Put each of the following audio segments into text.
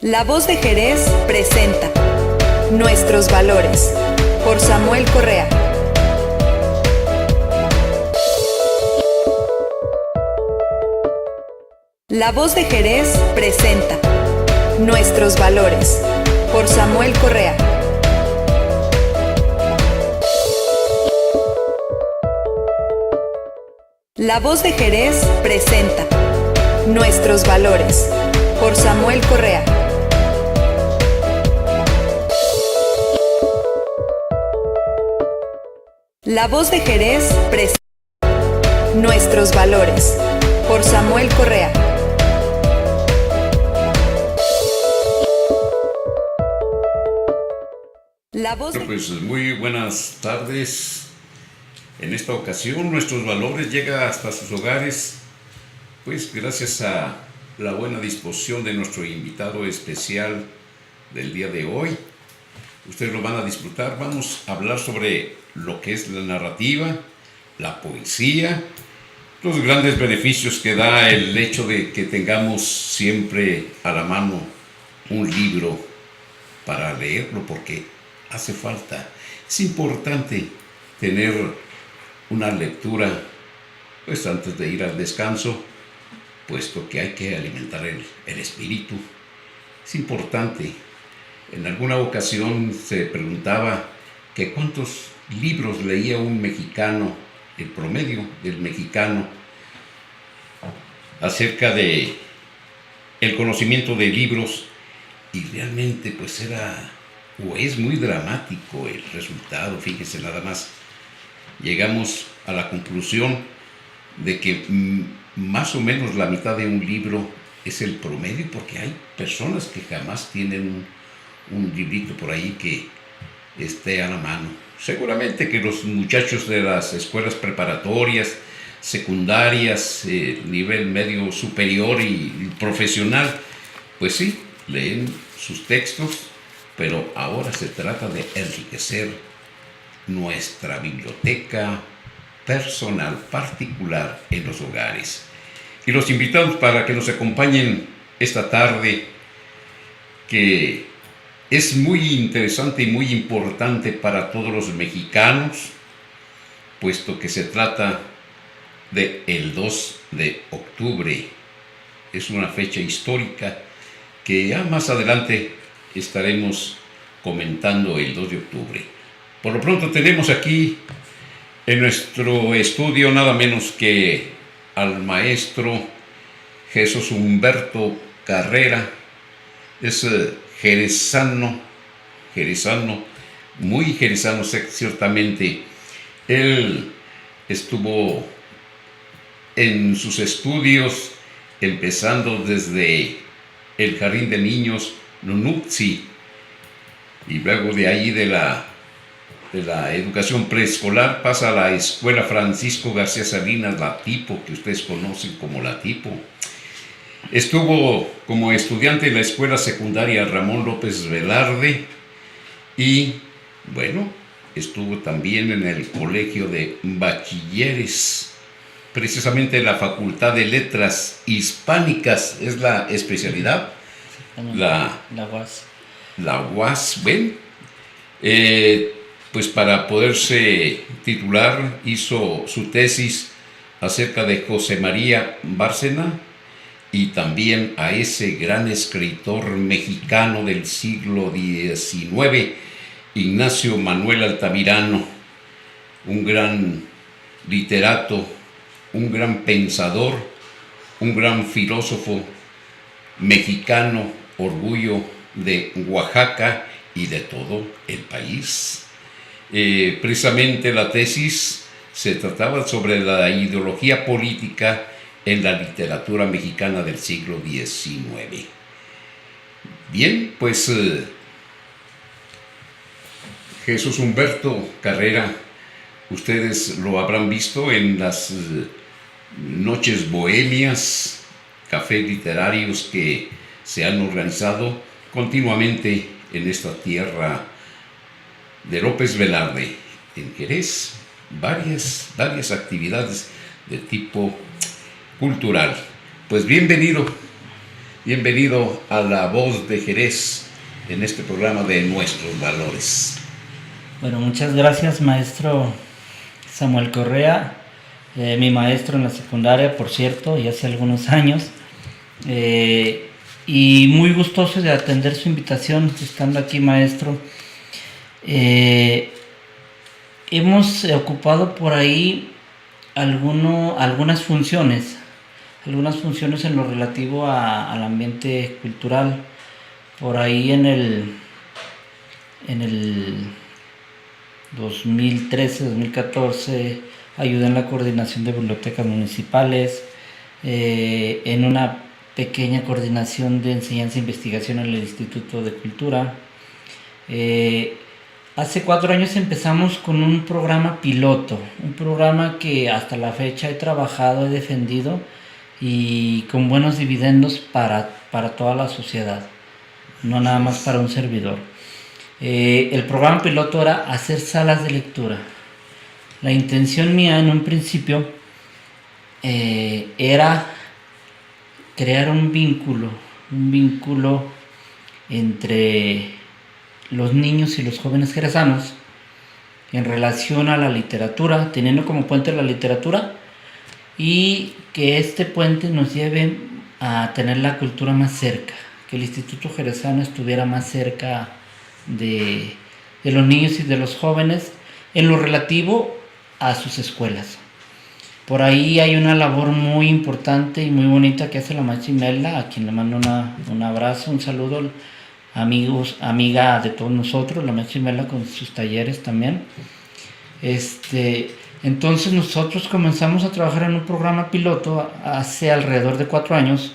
La Voz de Jerez presenta Nuestros Valores por Samuel Correa. La Voz de Jerez presenta Nuestros Valores por Samuel Correa. La Voz de Jerez presenta Nuestros Valores por Samuel Correa. La Voz de Jerez presenta Nuestros Valores por Samuel Correa. La voz de... Pues muy buenas tardes. En esta ocasión Nuestros Valores llega hasta sus hogares, pues gracias a la buena disposición de nuestro invitado especial del día de hoy. Ustedes lo van a disfrutar. Vamos a hablar sobre lo que es la narrativa, la poesía, los grandes beneficios que da el hecho de que tengamos siempre a la mano un libro para leerlo, porque hace falta. Es importante tener una lectura pues antes de ir al descanso, puesto que hay que alimentar el espíritu. Es importante. En alguna ocasión se preguntaba que cuántos libros leía un mexicano, el promedio del mexicano, acerca de el conocimiento de libros, y realmente pues era o es muy dramático el resultado. Fíjese nada más, llegamos a la conclusión de que más o menos la mitad de un libro es el promedio, porque hay personas que jamás tienen un librito por ahí que esté a la mano. Seguramente que los muchachos de las escuelas preparatorias, secundarias, nivel medio superior y profesional, pues sí, leen sus textos, pero ahora se trata de enriquecer nuestra biblioteca personal, particular en los hogares. Y los invitamos para que nos acompañen esta tarde, que es muy interesante y muy importante para todos los mexicanos, puesto que se trata de el 2 de octubre. Es una fecha histórica que ya más adelante estaremos comentando el 2 de octubre. Por lo pronto tenemos aquí en nuestro estudio nada menos que al maestro Jesús Humberto Carrera. Es jerezano, muy jerezano ciertamente. Él estuvo en sus estudios empezando desde el Jardín de Niños Nunutsi, y luego de ahí de la educación preescolar pasa a la Escuela Francisco García Salinas, la Tipo, que ustedes conocen como la Tipo. Estuvo como estudiante en la Escuela Secundaria Ramón López Velarde y, bueno, estuvo también en el Colegio de Bachilleres, precisamente en la Facultad de Letras Hispánicas, es la especialidad. La UAS. La UAS, ¿ven? Pues para poderse titular hizo su tesis acerca de José María Bárcena y también a ese gran escritor mexicano del siglo XIX, Ignacio Manuel Altamirano, un gran literato, un gran pensador, un gran filósofo mexicano, orgullo de Oaxaca y de todo el país. Precisamente la tesis se trataba sobre la ideología política en la literatura mexicana del siglo XIX. Bien, pues Jesús Humberto Carrera, ustedes lo habrán visto en las noches bohemias, cafés literarios que se han organizado continuamente en esta tierra de López Velarde, en Jerez, varias actividades de tipo cultural. Pues bienvenido, Bienvenido a La Voz de Jerez en este programa de Nuestros Valores. Bueno, muchas gracias, maestro Samuel Correa, mi maestro en la secundaria, por cierto, y hace algunos años. Y muy gustoso de atender su invitación, estando aquí, maestro. Hemos ocupado por ahí algunas funciones en lo relativo al ambiente cultural. Por ahí en el 2013-2014 ayudé en la coordinación de bibliotecas municipales, en una pequeña coordinación de enseñanza e investigación en el Instituto de Cultura. Hace 4 años empezamos con un programa piloto, un programa que hasta la fecha he trabajado, he defendido y con buenos dividendos para toda la sociedad, no nada más para un servidor. El programa piloto era hacer salas de lectura. La intención mía en un principio era crear un vínculo entre los niños y los jóvenes jerezanos en relación a la literatura, teniendo como puente la literatura, y que este puente nos lleve a tener la cultura más cerca, que el Instituto Jerezano estuviera más cerca de los niños y de los jóvenes en lo relativo a sus escuelas. Por ahí hay una labor muy importante y muy bonita que hace la maestra Imelda, a quien le mando un abrazo, un saludo, amiga de todos nosotros, la maestra Imelda, con sus talleres también. Entonces nosotros comenzamos a trabajar en un programa piloto hace alrededor de 4 años,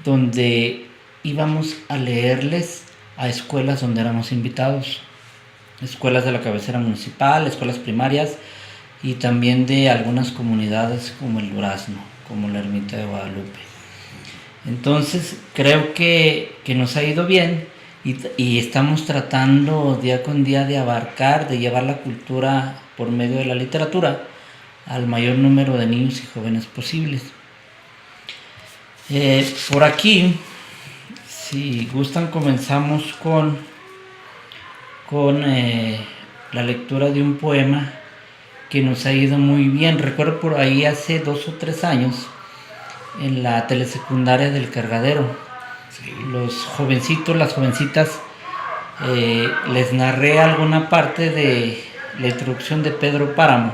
donde íbamos a leerles a escuelas donde éramos invitados, escuelas de la cabecera municipal, escuelas primarias y también de algunas comunidades como el Durazno, como la Ermita de Guadalupe. Entonces creo que nos ha ido bien y estamos tratando día con día de abarcar, de llevar la cultura por medio de la literatura al mayor número de niños y jóvenes posibles. Por aquí, si gustan, comenzamos con la lectura de un poema que nos ha ido muy bien. Recuerdo por ahí hace 2 o 3 años en la telesecundaria del Cargadero, sí, los jovencitos, las jovencitas, les narré alguna parte de la introducción de Pedro Páramo.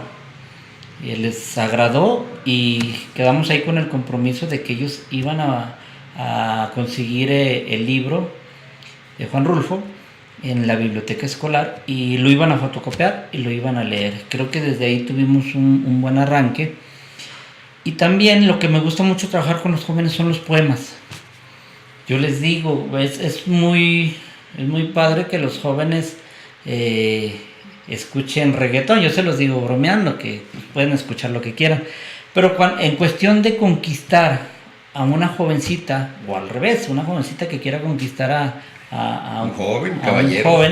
Les agradó y quedamos ahí con el compromiso de que ellos iban a conseguir el libro de Juan Rulfo en la biblioteca escolar y lo iban a fotocopiar y lo iban a leer. Creo que desde ahí tuvimos un buen arranque. Y también lo que me gusta mucho trabajar con los jóvenes son los poemas. Yo les digo, es muy padre que los jóvenes escuchen reggaetón. Yo se los digo bromeando, que pueden escuchar lo que quieran. Pero en cuestión de conquistar a una jovencita, o al revés, una jovencita que quiera conquistar a un joven, caballero,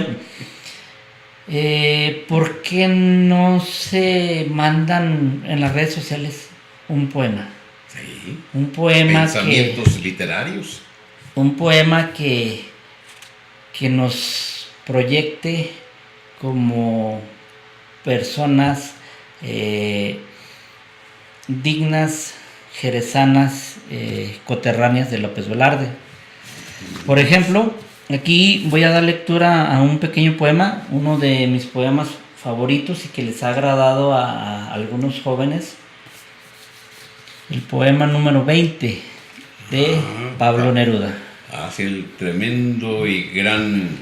¿por qué no se mandan en las redes sociales un poema? Sí. Un poema, pensamientos literarios. Un poema que nos proyecte como personas dignas, jerezanas, coterráneas de López Velarde. Por ejemplo, aquí voy a dar lectura a un pequeño poema, uno de mis poemas favoritos y que les ha agradado a algunos jóvenes. El poema número 20 de Pablo Neruda. Sí, el tremendo y gran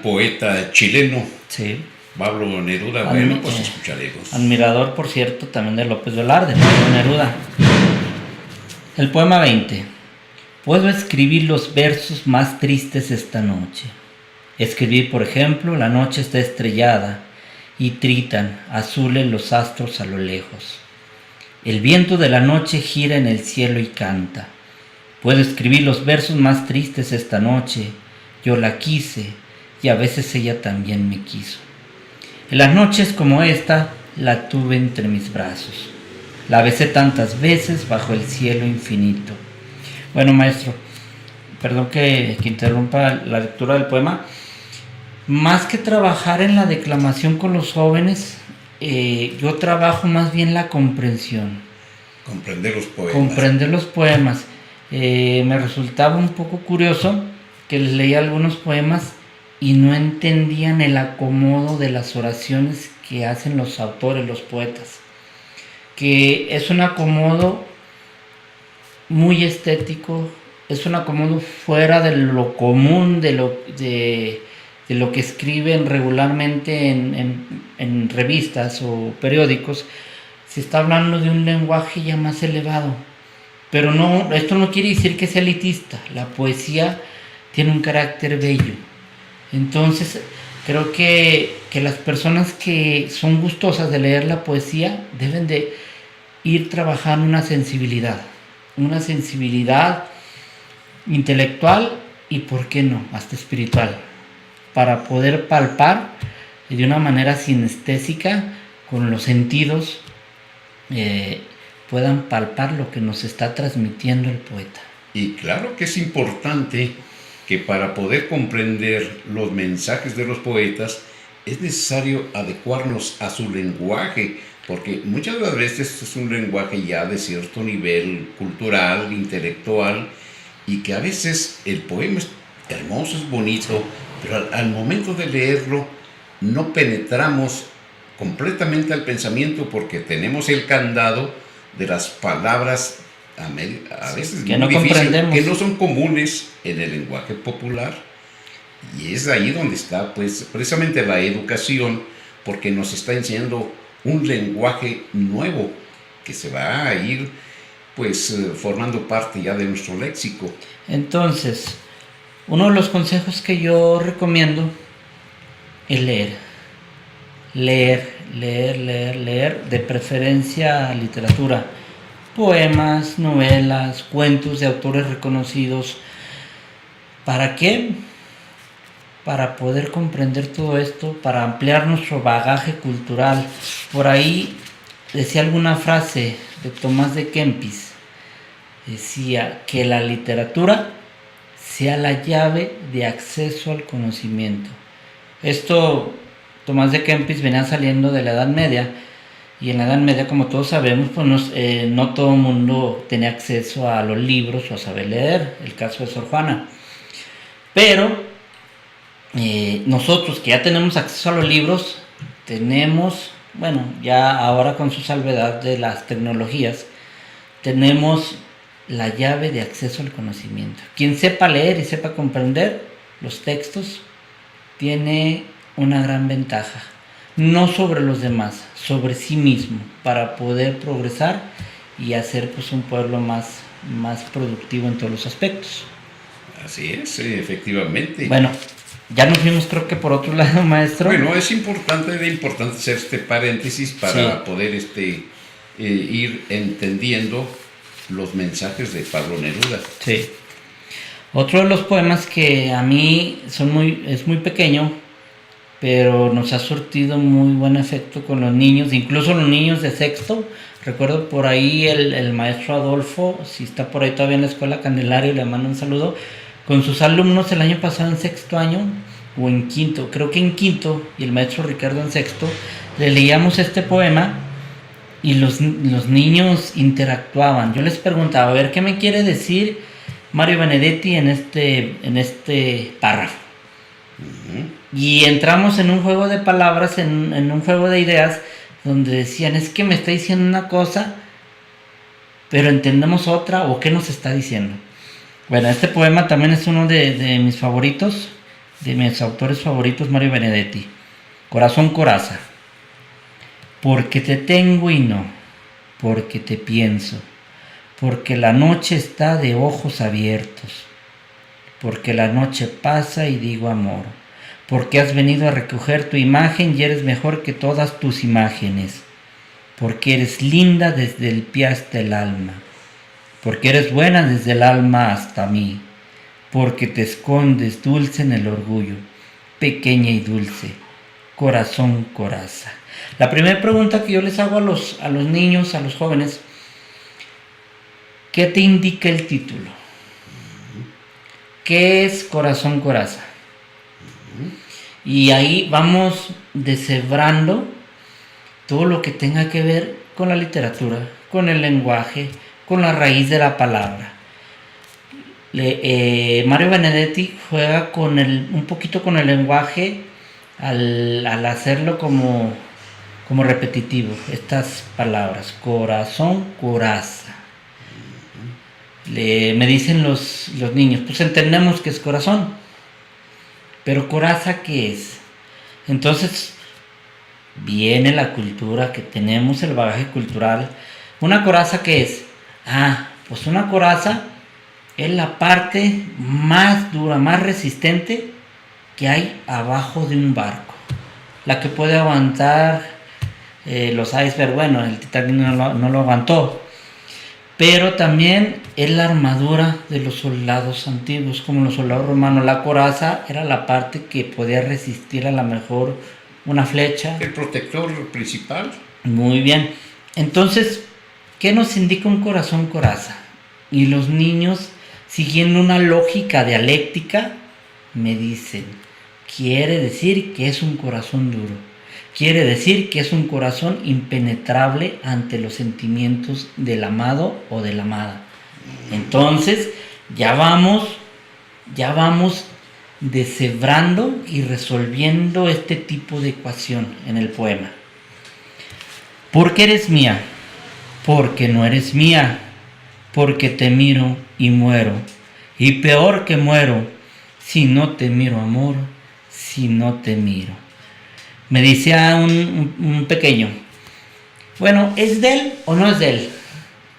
poeta chileno. Sí. Pablo Neruda. Bueno, pues escucharemos. Admirador, por cierto, también de López Velarde, Pablo Neruda. El poema 20. Puedo escribir los versos más tristes esta noche. Escribir, por ejemplo, la noche está estrellada y tritan azules los astros a lo lejos. El viento de la noche gira en el cielo y canta. Puedo escribir los versos más tristes esta noche. Yo la quise y a veces ella también me quiso. En las noches como esta la tuve entre mis brazos. La besé tantas veces bajo el cielo infinito. Bueno, maestro, perdón que interrumpa la lectura del poema. Más que trabajar en la declamación con los jóvenes, yo trabajo más bien la comprensión. Comprender los poemas. Comprender los poemas. Me resultaba un poco curioso que les leía algunos poemas y no entendían el acomodo de las oraciones que hacen los autores, los poetas. Que es un acomodo muy estético, es un acomodo fuera de lo común, de lo que escriben regularmente en revistas o periódicos. Se está hablando de un lenguaje ya más elevado, pero no, esto no quiere decir que sea elitista. La poesía tiene un carácter bello. Entonces creo que las personas que son gustosas de leer la poesía deben de ir trabajando una sensibilidad intelectual y, ¿por qué no?, hasta espiritual, para poder palpar de una manera sinestésica, con los sentidos, puedan palpar lo que nos está transmitiendo el poeta. Y claro que es importante que para poder comprender los mensajes de los poetas es necesario adecuarnos a su lenguaje, porque muchas de las veces es un lenguaje ya de cierto nivel cultural, intelectual, y que a veces el poema es hermoso, es bonito, pero al momento de leerlo no penetramos completamente al pensamiento, porque tenemos el candado de las palabras a veces que muy no difícil, comprendemos, que no son comunes en el lenguaje popular. Y es ahí donde está pues precisamente la educación, porque nos está enseñando un lenguaje nuevo que se va a ir pues formando parte ya de nuestro léxico. Entonces, uno de los consejos que yo recomiendo es leer, de preferencia literatura, poemas, novelas, cuentos de autores reconocidos. ¿Para qué? Para poder comprender todo esto, para ampliar nuestro bagaje cultural. Por ahí decía alguna frase de Tomás de Kempis, decía que la literatura sea la llave de acceso al conocimiento. Esto, Tomás de Kempis venía saliendo de la Edad Media, y en la Edad Media, como todos sabemos, pues no todo el mundo tenía acceso a los libros o a saber leer, el caso de Sor Juana. Pero nosotros que ya tenemos acceso a los libros, tenemos, bueno, ya ahora con su salvedad de las tecnologías, tenemos la llave de acceso al conocimiento. Quien sepa leer y sepa comprender los textos tiene una gran ventaja, no sobre los demás, sobre sí mismo, para poder progresar y hacer pues un pueblo más productivo en todos los aspectos. Así es, efectivamente. Bueno, ya nos fuimos creo que por otro lado, maestro. Bueno, es importante hacer este paréntesis para poder ir entendiendo los mensajes de Pablo Neruda. Sí. Otro de los poemas que a mí es muy pequeño, pero nos ha surtido muy buen efecto con los niños, incluso los niños de sexto. Recuerdo por ahí el maestro Adolfo, si está por ahí todavía en la escuela Candelario, le mando un saludo, con sus alumnos el año pasado en sexto año, o en quinto, creo que en quinto, y el maestro Ricardo en sexto, le leíamos este poema y los niños interactuaban. Yo les preguntaba, a ver, ¿qué me quiere decir Mario Benedetti en este párrafo? Uh-huh. Y entramos en un juego de palabras, en un juego de ideas, donde decían, es que me está diciendo una cosa, pero entendemos otra, o qué nos está diciendo. Bueno, este poema también es uno de mis favoritos, de mis autores favoritos, Mario Benedetti. Corazón coraza. Porque te tengo y no, porque te pienso, porque la noche está de ojos abiertos, porque la noche pasa y digo amor, porque has venido a recoger tu imagen y eres mejor que todas tus imágenes, porque eres linda desde el pie hasta el alma, porque eres buena desde el alma hasta mí, porque te escondes dulce en el orgullo, pequeña y dulce, corazón coraza. La primera pregunta que yo les hago a los niños, a los jóvenes, ¿qué te indica el título? ¿qué es corazón coraza? Y ahí vamos deshebrando todo lo que tenga que ver con la literatura, con el lenguaje, con la raíz de la palabra. Mario Benedetti juega un poquito con el lenguaje al hacerlo como repetitivo, estas palabras, corazón, coraza. Me dicen los niños, pues entendemos que es corazón, pero coraza, ¿qué es? Entonces viene la cultura que tenemos, el bagaje cultural. ¿Una coraza qué es? Pues una coraza es la parte más dura, más resistente que hay abajo de un barco. La que puede aguantar los icebergs. Bueno, el Titanic no lo aguantó. Pero también es la armadura de los soldados antiguos, como los soldados romanos. La coraza era la parte que podía resistir a lo mejor una flecha. El protector principal. Muy bien. Entonces, ¿qué nos indica un corazón coraza? Y los niños, siguiendo una lógica dialéctica, me dicen, quiere decir que es un corazón duro. Quiere decir que es un corazón impenetrable ante los sentimientos del amado o de la amada. Entonces, ya vamos deshebrando y resolviendo este tipo de ecuación en el poema. ¿Por qué eres mía? Porque no eres mía. Porque te miro y muero. Y peor que muero, si no te miro, amor, si no te miro. Me dice a un pequeño, bueno, ¿es de él o no es de él?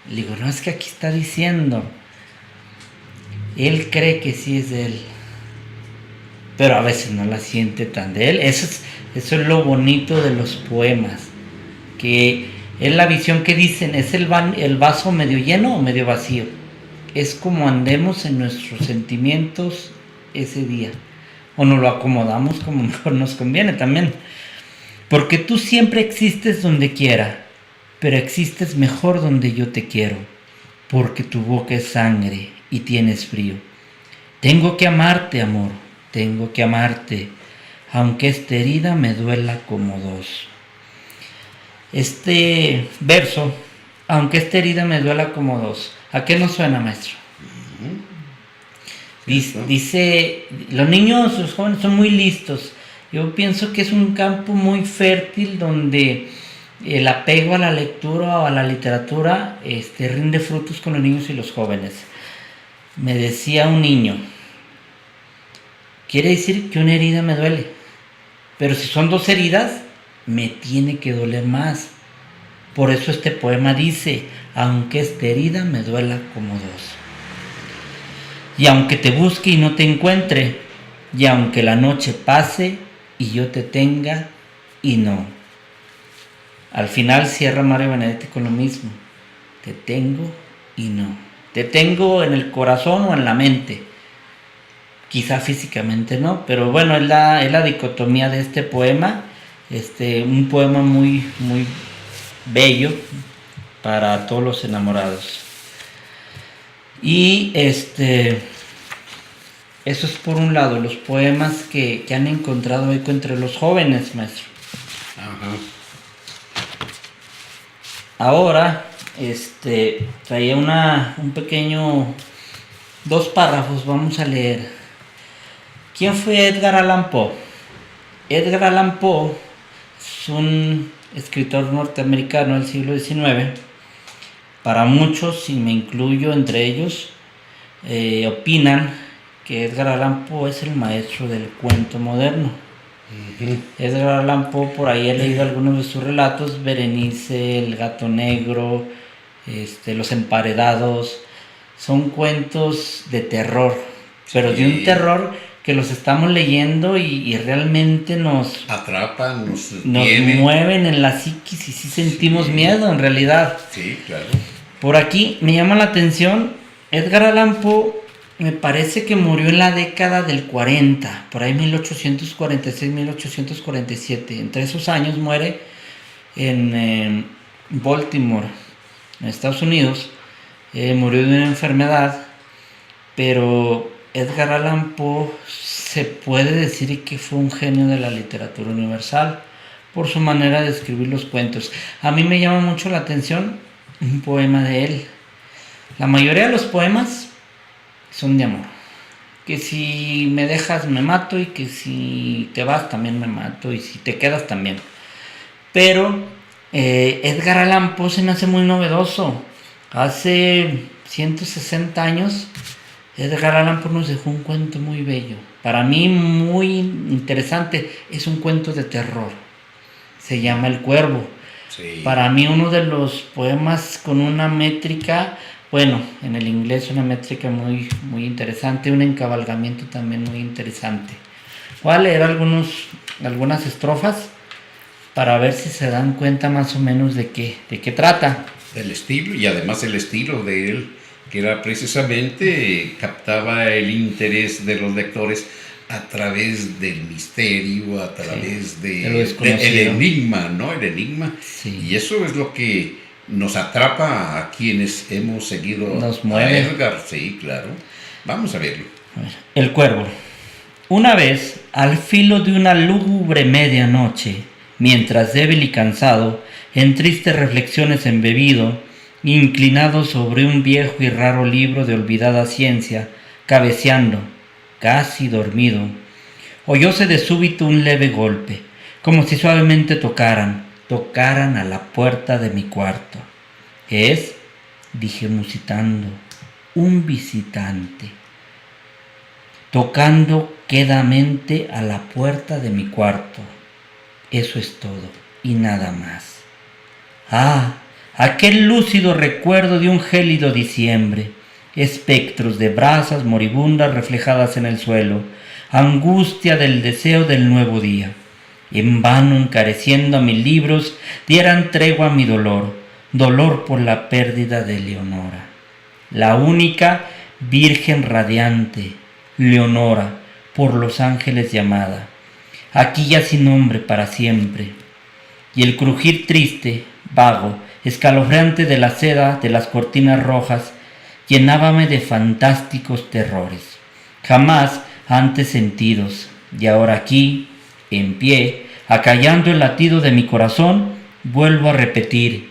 Le digo, no, es que aquí está diciendo, él cree que sí es de él, pero a veces no la siente tan de él. Eso es lo bonito de los poemas, que es la visión que dicen, ¿es el vaso medio lleno o medio vacío? Es como andemos en nuestros sentimientos ese día, o nos lo acomodamos como mejor nos conviene también. Porque tú siempre existes donde quiera, pero existes mejor donde yo te quiero, porque tu boca es sangre y tienes frío. Tengo que amarte, amor, tengo que amarte, aunque esta herida me duela como dos. Este verso, aunque esta herida me duela como dos, ¿a qué nos suena, maestro? Dice, los niños, los jóvenes son muy listos. Yo pienso que es un campo muy fértil donde el apego a la lectura o a la literatura rinde frutos con los niños y los jóvenes. Me decía un niño, quiere decir que una herida me duele, pero si son dos heridas, me tiene que doler más. Por eso este poema dice, aunque esta herida me duela como dos. Y aunque te busque y no te encuentre, y aunque la noche pase y yo te tenga y no. Al final cierra Mario Benedetti con lo mismo. Te tengo y no. Te tengo en el corazón o en la mente. Quizá físicamente no, pero bueno, es la dicotomía de este poema. Un poema muy, muy bello para todos los enamorados. Y eso es por un lado, los poemas que han encontrado eco entre los jóvenes, maestro. Ajá. Ahora, traía un pequeño, 2 párrafos, vamos a leer. ¿Quién fue Edgar Allan Poe? Edgar Allan Poe es un escritor norteamericano del siglo XIX. Para muchos, y me incluyo entre ellos, opinan que Edgar Allan Poe es el maestro del cuento moderno. Uh-huh. Edgar Allan Poe, por ahí he leído algunos de sus relatos, Berenice, El gato negro, Los emparedados, son cuentos de terror, pero sí, de un terror que los estamos leyendo y realmente nos atrapan, nos mueven en la psiquis y sí sentimos miedo en realidad. Sí, claro. Por aquí me llama la atención, Edgar Allan Poe me parece que murió en la década del 40, por ahí 1846-1847. Entre esos años muere en Baltimore, en Estados Unidos. Murió de una enfermedad, pero Edgar Allan Poe se puede decir que fue un genio de la literatura universal por su manera de escribir los cuentos. A mí me llama mucho la atención un poema de él. La mayoría de los poemas son de amor. Que si me dejas me mato, y que si te vas también me mato, y si te quedas también. Pero Edgar Allan Poe se me hace muy novedoso. Hace 160 años Edgar Allan Poe nos dejó un cuento muy bello. Para mí muy interesante. Es un cuento de terror. Se llama El Cuervo. Sí. Para mí uno de los poemas con una métrica, bueno, en el inglés una métrica muy, muy interesante, un encabalgamiento también muy interesante. Voy a leer algunas estrofas para ver si se dan cuenta más o menos de qué trata. El estilo, y además el estilo de él, que era precisamente, captaba el interés de los lectores a través del misterio, a través de lo desconocido. del enigma, ¿no? El enigma. Sí. Y eso es lo que nos atrapa a quienes hemos seguido Nos mueve. a Edgar. Sí, claro. Vamos a verlo. El Cuervo. Una vez, al filo de una lúgubre medianoche, mientras débil y cansado, en tristes reflexiones embebido, inclinado sobre un viejo y raro libro de olvidada ciencia, cabeceando, casi dormido, oyóse de súbito un leve golpe, como si suavemente tocaran a la puerta de mi cuarto. Es, dije musitando, un visitante, tocando quedamente a la puerta de mi cuarto. Eso es todo, y nada más. Ah, aquel lúcido recuerdo de un gélido diciembre, espectros de brasas moribundas reflejadas en el suelo, angustia del deseo del nuevo día. En vano, encareciendo a mis libros, dieran tregua a mi dolor por la pérdida de Leonora, la única virgen radiante, Leonora, por los ángeles llamada, aquí ya sin nombre para siempre. Y el crujir triste, vago, escalofriante de la seda de las cortinas rojas, llenábame de fantásticos terrores, jamás antes sentidos, y ahora aquí, en pie, acallando el latido de mi corazón, vuelvo a repetir,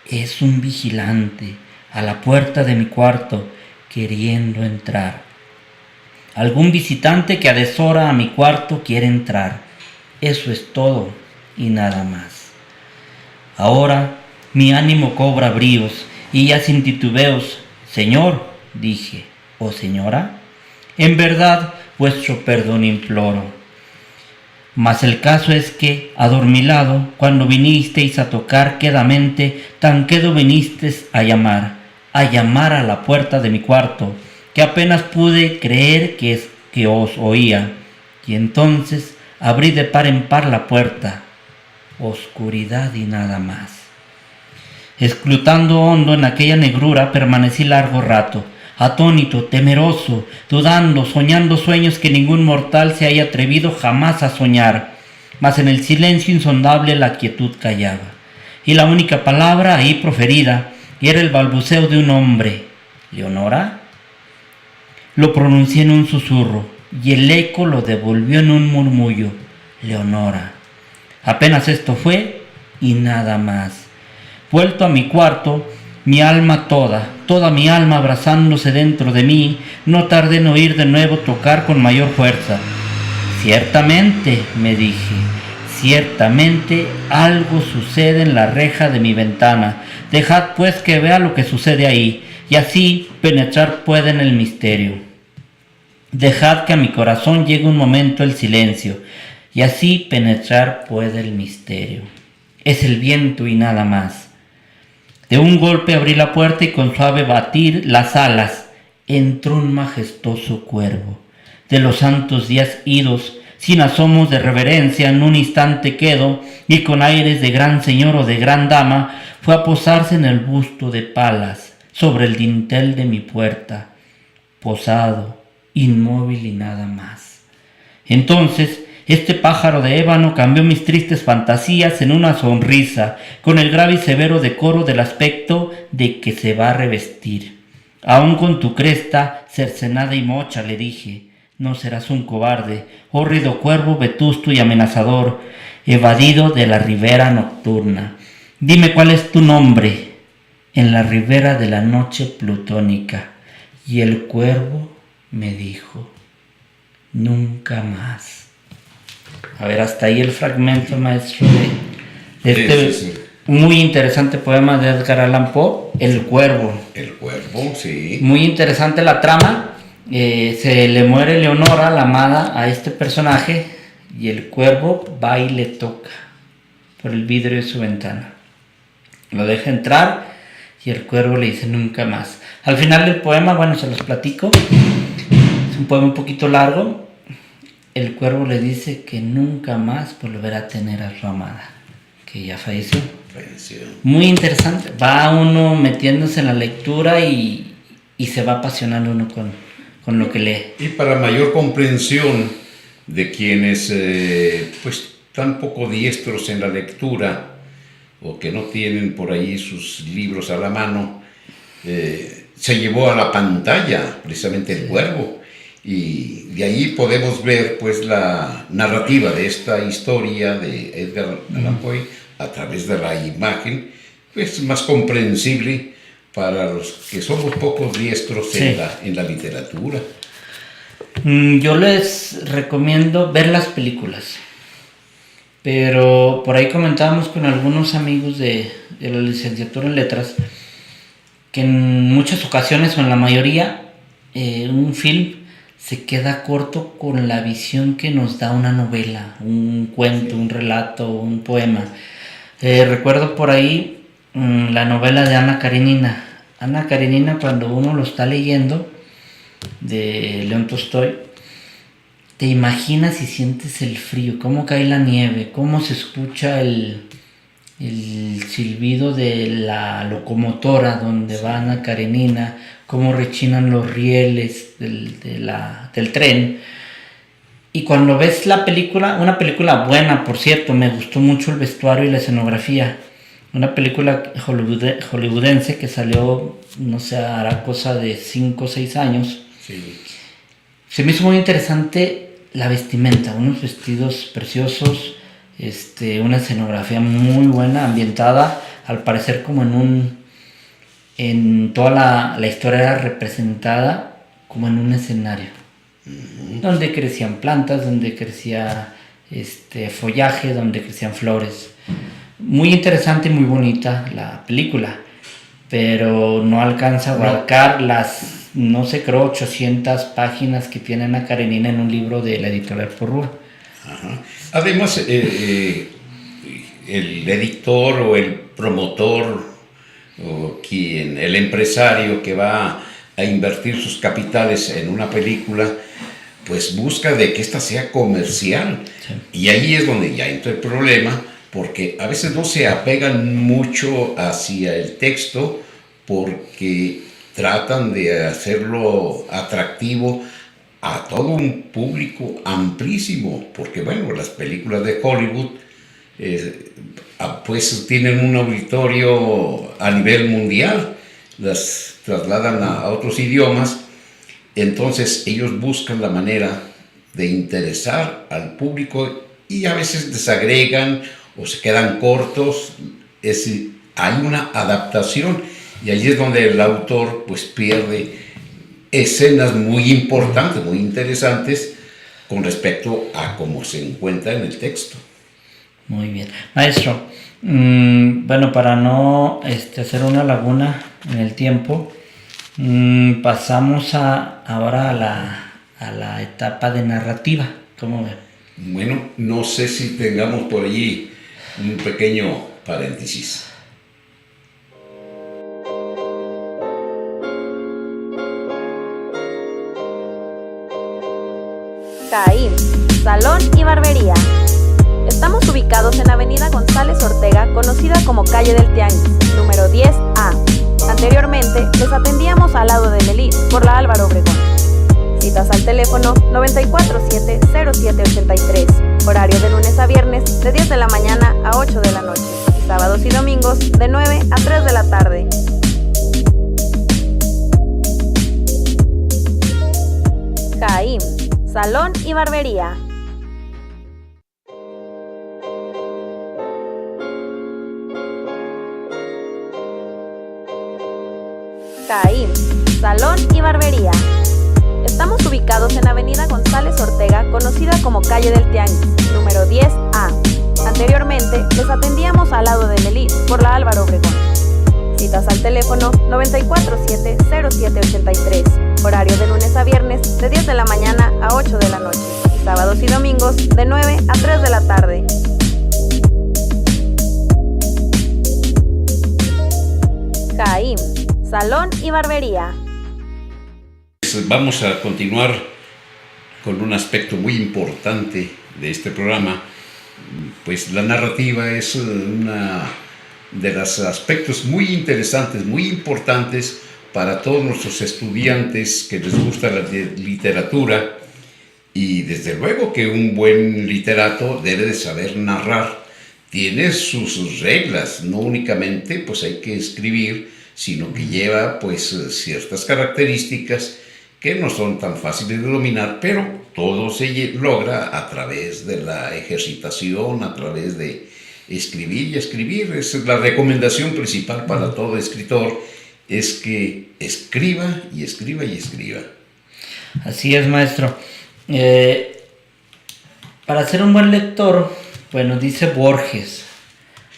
es un vigilante a la puerta de mi cuarto, queriendo entrar. Algún visitante que a deshora a mi cuarto quiere entrar. Eso es todo y nada más. Ahora mi ánimo cobra bríos y ya sin titubeos, Señor, dije, ¿o señora? En verdad, vuestro perdón imploro. Mas el caso es que, adormilado, cuando vinisteis a tocar quedamente, tan quedo vinisteis a llamar a la puerta de mi cuarto, que apenas pude creer que os oía, y entonces abrí de par en par la puerta, oscuridad y nada más. Escrutando hondo en aquella negrura permanecí largo rato, atónito, temeroso, dudando, soñando sueños que ningún mortal se haya atrevido jamás a soñar, mas en el silencio insondable la quietud callaba, y la única palabra ahí proferida era el balbuceo de un hombre. ¿Leonora? Lo pronuncié en un susurro, y el eco lo devolvió en un murmullo. Leonora. Apenas esto fue, y nada más. Vuelto a mi cuarto, mi alma toda mi alma abrazándose dentro de mí, no tardé en oír de nuevo tocar con mayor fuerza. Ciertamente, me dije, ciertamente algo sucede en la reja de mi ventana. Dejad pues que vea lo que sucede ahí, y así penetrar pueda en el misterio. Dejad que a mi corazón llegue un momento el silencio, y así penetrar pueda el misterio. Es el viento y nada más. De un golpe abrí la puerta y con suave batir las alas entró un majestuoso cuervo. De los santos días idos, sin asomos de reverencia, en un instante quedó, y con aires de gran señor o de gran dama, fue a posarse en el busto de Palas, sobre el dintel de mi puerta, posado, inmóvil y nada más. Entonces, este pájaro de ébano cambió mis tristes fantasías en una sonrisa, con el grave y severo decoro del aspecto de que se va a revestir. Aún con tu cresta cercenada y mocha, le dije, no serás un cobarde, hórrido cuervo vetusto y amenazador, evadido de la ribera nocturna. Dime cuál es tu nombre en la ribera de la noche plutónica. Y el cuervo me dijo, nunca más. A ver, hasta ahí el fragmento, maestro, de este Sí. muy interesante poema de Edgar Allan Poe, El Cuervo. El cuervo, sí. Muy interesante la trama. Se le muere Leonora, la amada, a este personaje, y el cuervo va y le toca por el vidrio de su ventana. Lo deja entrar y el cuervo le dice nunca más. Al final del poema, bueno, se los platico. Es un poema un poquito largo. El cuervo le dice que nunca más volverá a tener a su amada, que ya falleció. Muy interesante. Va uno metiéndose en la lectura y se va apasionando uno con lo que lee. Y para mayor comprensión de quienes pues tan poco diestros en la lectura o que no tienen por ahí sus libros a la mano, se llevó a la pantalla precisamente El Cuervo, y de ahí podemos ver pues la narrativa de esta historia de Edgar Allan Poe a través de la imagen, pues más comprensible para los que somos pocos diestros en la literatura. Yo les recomiendo ver las películas, pero por ahí comentábamos con algunos amigos de la licenciatura en letras que en muchas ocasiones o en la mayoría un film se queda corto con la visión que nos da una novela, un cuento, un relato, un poema. Recuerdo por ahí la novela de Ana Karenina. Ana Karenina, cuando uno lo está leyendo, de León Tolstoy, te imaginas y sientes el frío, cómo cae la nieve, cómo se escucha el silbido de la locomotora donde va Ana Karenina, cómo rechinan los rieles del tren. Y cuando ves la película, una película buena, por cierto, me gustó mucho el vestuario y la escenografía, una película hollywoodense que salió, no sé, hará cosa de 5 o 6 años. Sí. Se me hizo muy interesante la vestimenta, unos vestidos preciosos, una escenografía muy buena, ambientada, al parecer como en toda la historia era representada como en un escenario, donde crecían plantas, donde crecía follaje, donde crecían flores. Muy interesante y muy bonita la película, pero no alcanza a abarcar las, no sé, creo 800 páginas que tiene Ana Karenina en un libro de la editorial Porrúa. Ajá. Además, el editor o el promotor o el empresario que va a invertir sus capitales en una película, pues busca de que ésta sea comercial. Sí. Y ahí es donde ya entra el problema, porque a veces no se apegan mucho hacia el texto porque tratan de hacerlo atractivo a todo un público amplísimo, porque bueno, las películas de Hollywood pues tienen un auditorio a nivel mundial, las trasladan a otros idiomas, entonces ellos buscan la manera de interesar al público y a veces desagregan o se quedan cortos, hay una adaptación y ahí es donde el autor pues pierde escenas muy importantes, muy interesantes con respecto a cómo se encuentra en el texto. Muy bien. Maestro, bueno, para no hacer una laguna en el tiempo, pasamos ahora a la etapa de narrativa. ¿Cómo ve? Bueno, no sé si tengamos por allí un pequeño paréntesis. CAIM, Salón y Barbería. Estamos ubicados en Avenida González Ortega, conocida como Calle del Tianguis, número 10A. Anteriormente, les atendíamos al lado de Melit, por la Álvaro Obregón. Citas al teléfono 947-0783. Horario de lunes a viernes, de 10 de la mañana a 8 de la noche. Y sábados y domingos, de 9 a 3 de la tarde. Salón y Barbería. CAIM, Salón y Barbería. Estamos ubicados en Avenida González Ortega, conocida como Calle del Tianguis, número 10A. Anteriormente, les atendíamos al lado del Elite, por la Álvaro Obregón. Citas al teléfono 947-0783. Horario de lunes a viernes, de 10 de la mañana a 8 de la noche. Y sábados y domingos, de 9 a 3 de la tarde. CAIM, Salón y Barbería. Vamos a continuar con un aspecto muy importante de este programa. Pues la narrativa es una de los aspectos muy interesantes, muy importantes para todos nuestros estudiantes que les gusta la literatura, y desde luego que un buen literato debe de saber narrar. Tiene sus reglas, no únicamente pues hay que escribir, sino que lleva pues ciertas características que no son tan fáciles de dominar, pero todo se logra a través de la ejercitación, a través de escribir y escribir. Esa es la recomendación principal para todo escritor, es que escriba y escriba y escriba. Así es, maestro. Para ser un buen lector, bueno, dice Borges,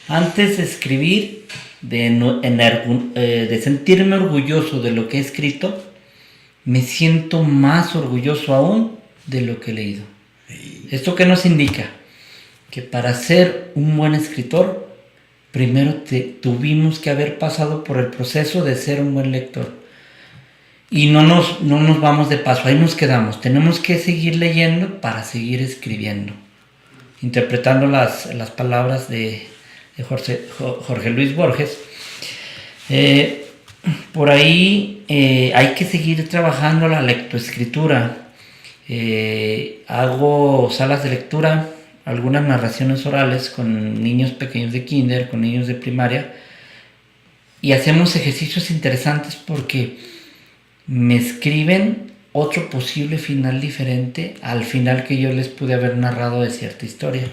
antes de escribir, de sentirme orgulloso de lo que he escrito, me siento más orgulloso aún de lo que he leído. ¿Esto qué nos indica? Que para ser un buen escritor, primero tuvimos que haber pasado por el proceso de ser un buen lector. Y no nos vamos de paso, ahí nos quedamos. Tenemos que seguir leyendo para seguir escribiendo. Interpretando las palabras de Jorge Luis Borges. Por ahí hay que seguir trabajando la lectoescritura. Hago salas de lectura, algunas narraciones orales con niños pequeños de kinder, con niños de primaria, y hacemos ejercicios interesantes porque me escriben otro posible final diferente al final que yo les pude haber narrado de cierta historia.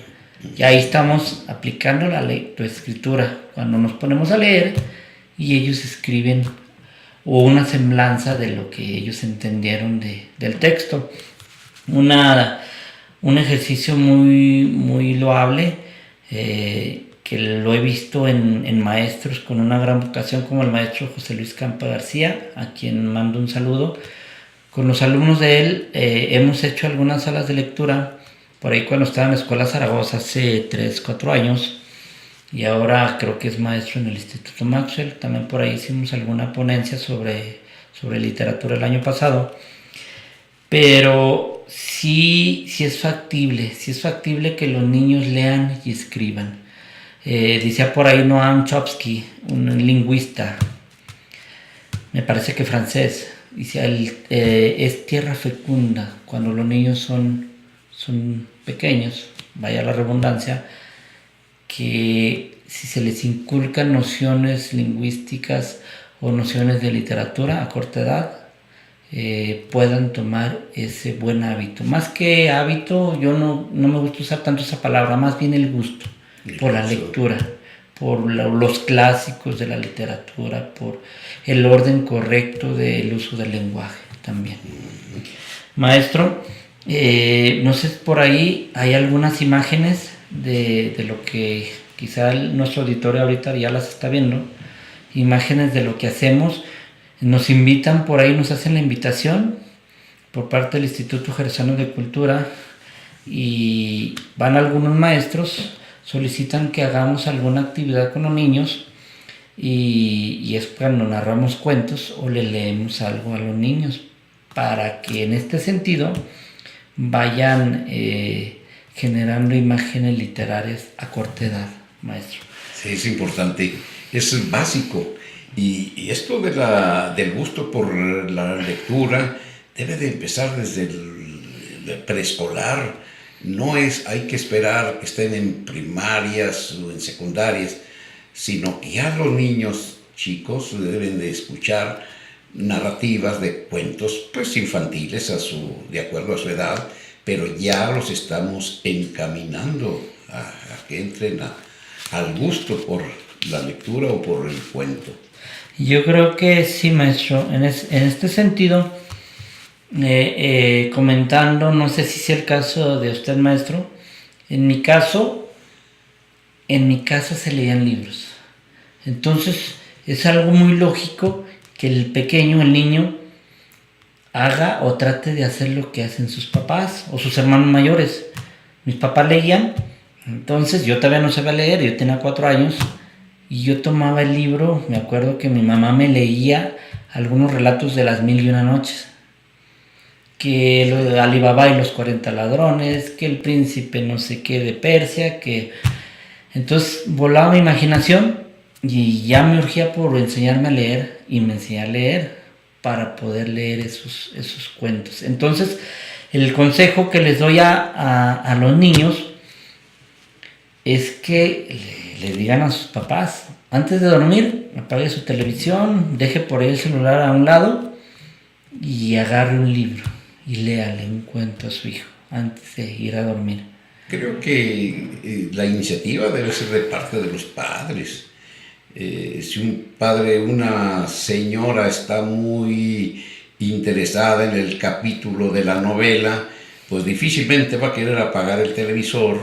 Y ahí estamos aplicando la lectoescritura, cuando nos ponemos a leer y ellos escriben o una semblanza de lo que ellos entendieron del texto. Un ejercicio muy, muy loable, que lo he visto en maestros con una gran vocación como el maestro José Luis Campa García, a quien mando un saludo. Con los alumnos de él hemos hecho algunas salas de lectura, por ahí cuando estaba en la Escuela Zaragoza hace 3-4 años, y ahora creo que es maestro en el Instituto Maxwell. También por ahí hicimos alguna ponencia sobre literatura el año pasado. Pero sí es factible que los niños lean y escriban. Decía por ahí Noam Chomsky, un lingüista, me parece que francés, dice, es tierra fecunda cuando los niños son pequeños, vaya la redundancia, que si se les inculcan nociones lingüísticas o nociones de literatura a corta edad, puedan tomar ese buen hábito. Más que hábito, yo no me gusta usar tanto esa palabra, más bien el gusto por la lectura, por los clásicos de la literatura, por el orden correcto del uso del lenguaje también. Maestro, no sé, por ahí hay algunas imágenes de lo que quizá nuestro auditorio ahorita ya las está viendo, imágenes de lo que hacemos. Nos invitan por ahí, nos hacen la invitación por parte del Instituto Jerezano de Cultura, y van algunos maestros, solicitan que hagamos alguna actividad con los niños, y es cuando narramos cuentos o le leemos algo a los niños, para que en este sentido vayan generando imágenes literarias a corta edad, maestro. Sí, es importante, es básico. Y esto del gusto por la lectura debe de empezar desde el preescolar. No hay que esperar que estén en primarias o en secundarias, sino que ya los niños chicos deben de escuchar narrativas de cuentos pues infantiles de acuerdo a su edad, pero ya los estamos encaminando a que entren al gusto por la lectura o por el cuento. Yo creo que sí, maestro. En este sentido, comentando, no sé si sea el caso de usted, maestro, en mi casa se leían libros. Entonces, es algo muy lógico que el niño, haga o trate de hacer lo que hacen sus papás o sus hermanos mayores. Mis papás leían, entonces yo todavía no sabía leer, yo tenía 4 años, y yo tomaba el libro. Me acuerdo que mi mamá me leía algunos relatos de las 1001 noches, que lo de Alibaba y los 40 ladrones, que el príncipe no sé qué de Persia, que entonces volaba mi imaginación y ya me urgía por enseñarme a leer, y me enseñé a leer para poder leer esos cuentos. Entonces, el consejo que les doy a los niños es que le digan a sus papás, antes de dormir, apague su televisión, deje por ahí el celular a un lado y agarre un libro y léale un cuento a su hijo antes de ir a dormir. Creo que la iniciativa debe ser de parte de los padres. Si un padre, una señora está muy interesada en el capítulo de la novela, pues difícilmente va a querer apagar el televisor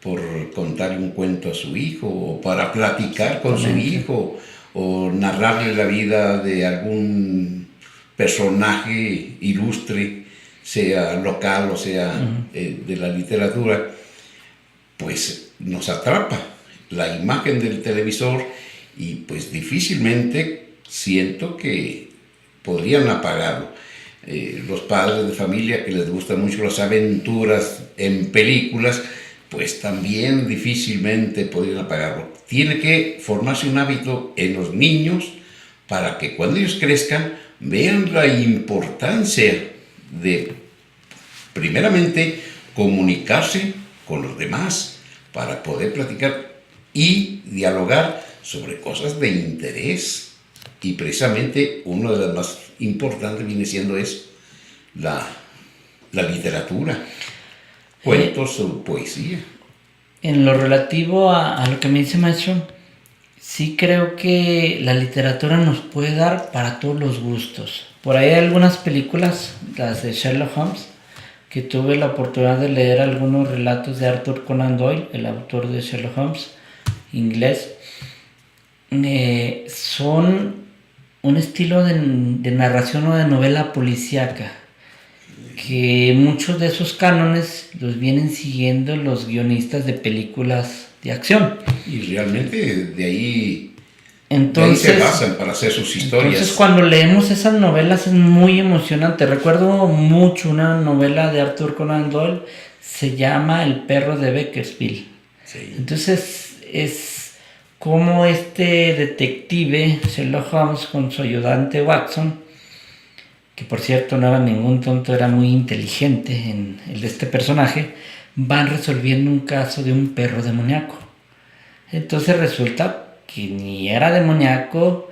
por contarle un cuento a su hijo, o para platicar con su hijo, o narrarle la vida de algún personaje ilustre, sea local o sea de la literatura. Pues nos atrapa la imagen del televisor, y pues difícilmente siento que podrían apagarlo. Los padres de familia que les gustan mucho las aventuras en películas, pues también difícilmente podrían apagarlo. Tiene que formarse un hábito en los niños para que cuando ellos crezcan vean la importancia de, primeramente, comunicarse con los demás para poder platicar y dialogar sobre cosas de interés. Y precisamente una de las más importantes viene siendo la literatura, cuentos o poesía. En lo relativo a lo que me dice maestro, sí creo que la literatura nos puede dar para todos los gustos. Por ahí hay algunas películas, las de Sherlock Holmes, que tuve la oportunidad de leer algunos relatos de Arthur Conan Doyle, el autor de Sherlock Holmes, inglés. Son un estilo de narración o de novela policíaca, que muchos de esos cánones los vienen siguiendo los guionistas de películas de acción. Y realmente de ahí se basan para hacer sus historias. Entonces, cuando leemos esas novelas es muy emocionante. Recuerdo mucho una novela de Arthur Conan Doyle, se llama El perro de Beckersfield. Sí. Entonces es como este detective Sherlock Holmes con su ayudante Watson, que por cierto no era ningún tonto, era muy inteligente en el de este personaje, van resolviendo un caso de un perro demoníaco. Entonces resulta que ni era demoníaco,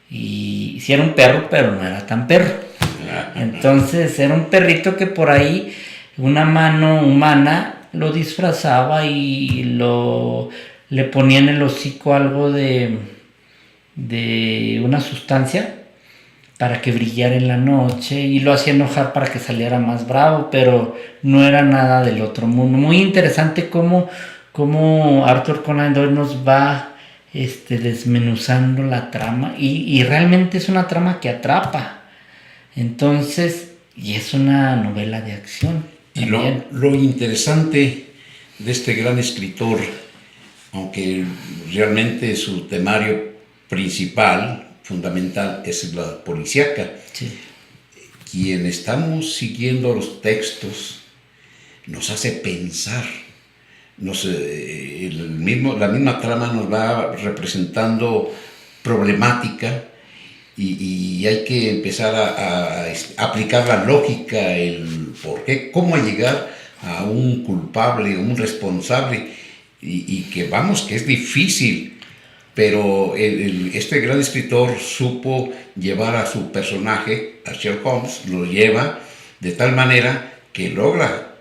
y si era un perro, pero no era tan perro. Entonces era un perrito que por ahí una mano humana lo disfrazaba y le ponía en el hocico algo de una sustancia para que brillara en la noche, y lo hacía enojar para que saliera más bravo, pero no era nada del otro mundo. Muy interesante cómo Arthur Conan Doyle nos va desmenuzando la trama, y realmente es una trama que atrapa. Entonces, y es una novela de acción. Y lo interesante de este gran escritor, aunque realmente su temario principal, fundamental, es la policíaca, sí, quien estamos siguiendo los textos nos hace pensar, la misma trama nos va representando problemática, y hay que empezar a aplicar la lógica, el por qué, cómo llegar a un culpable, un responsable, y que es difícil, pero este gran escritor supo llevar a su personaje, a Sherlock Holmes, lo lleva de tal manera que logra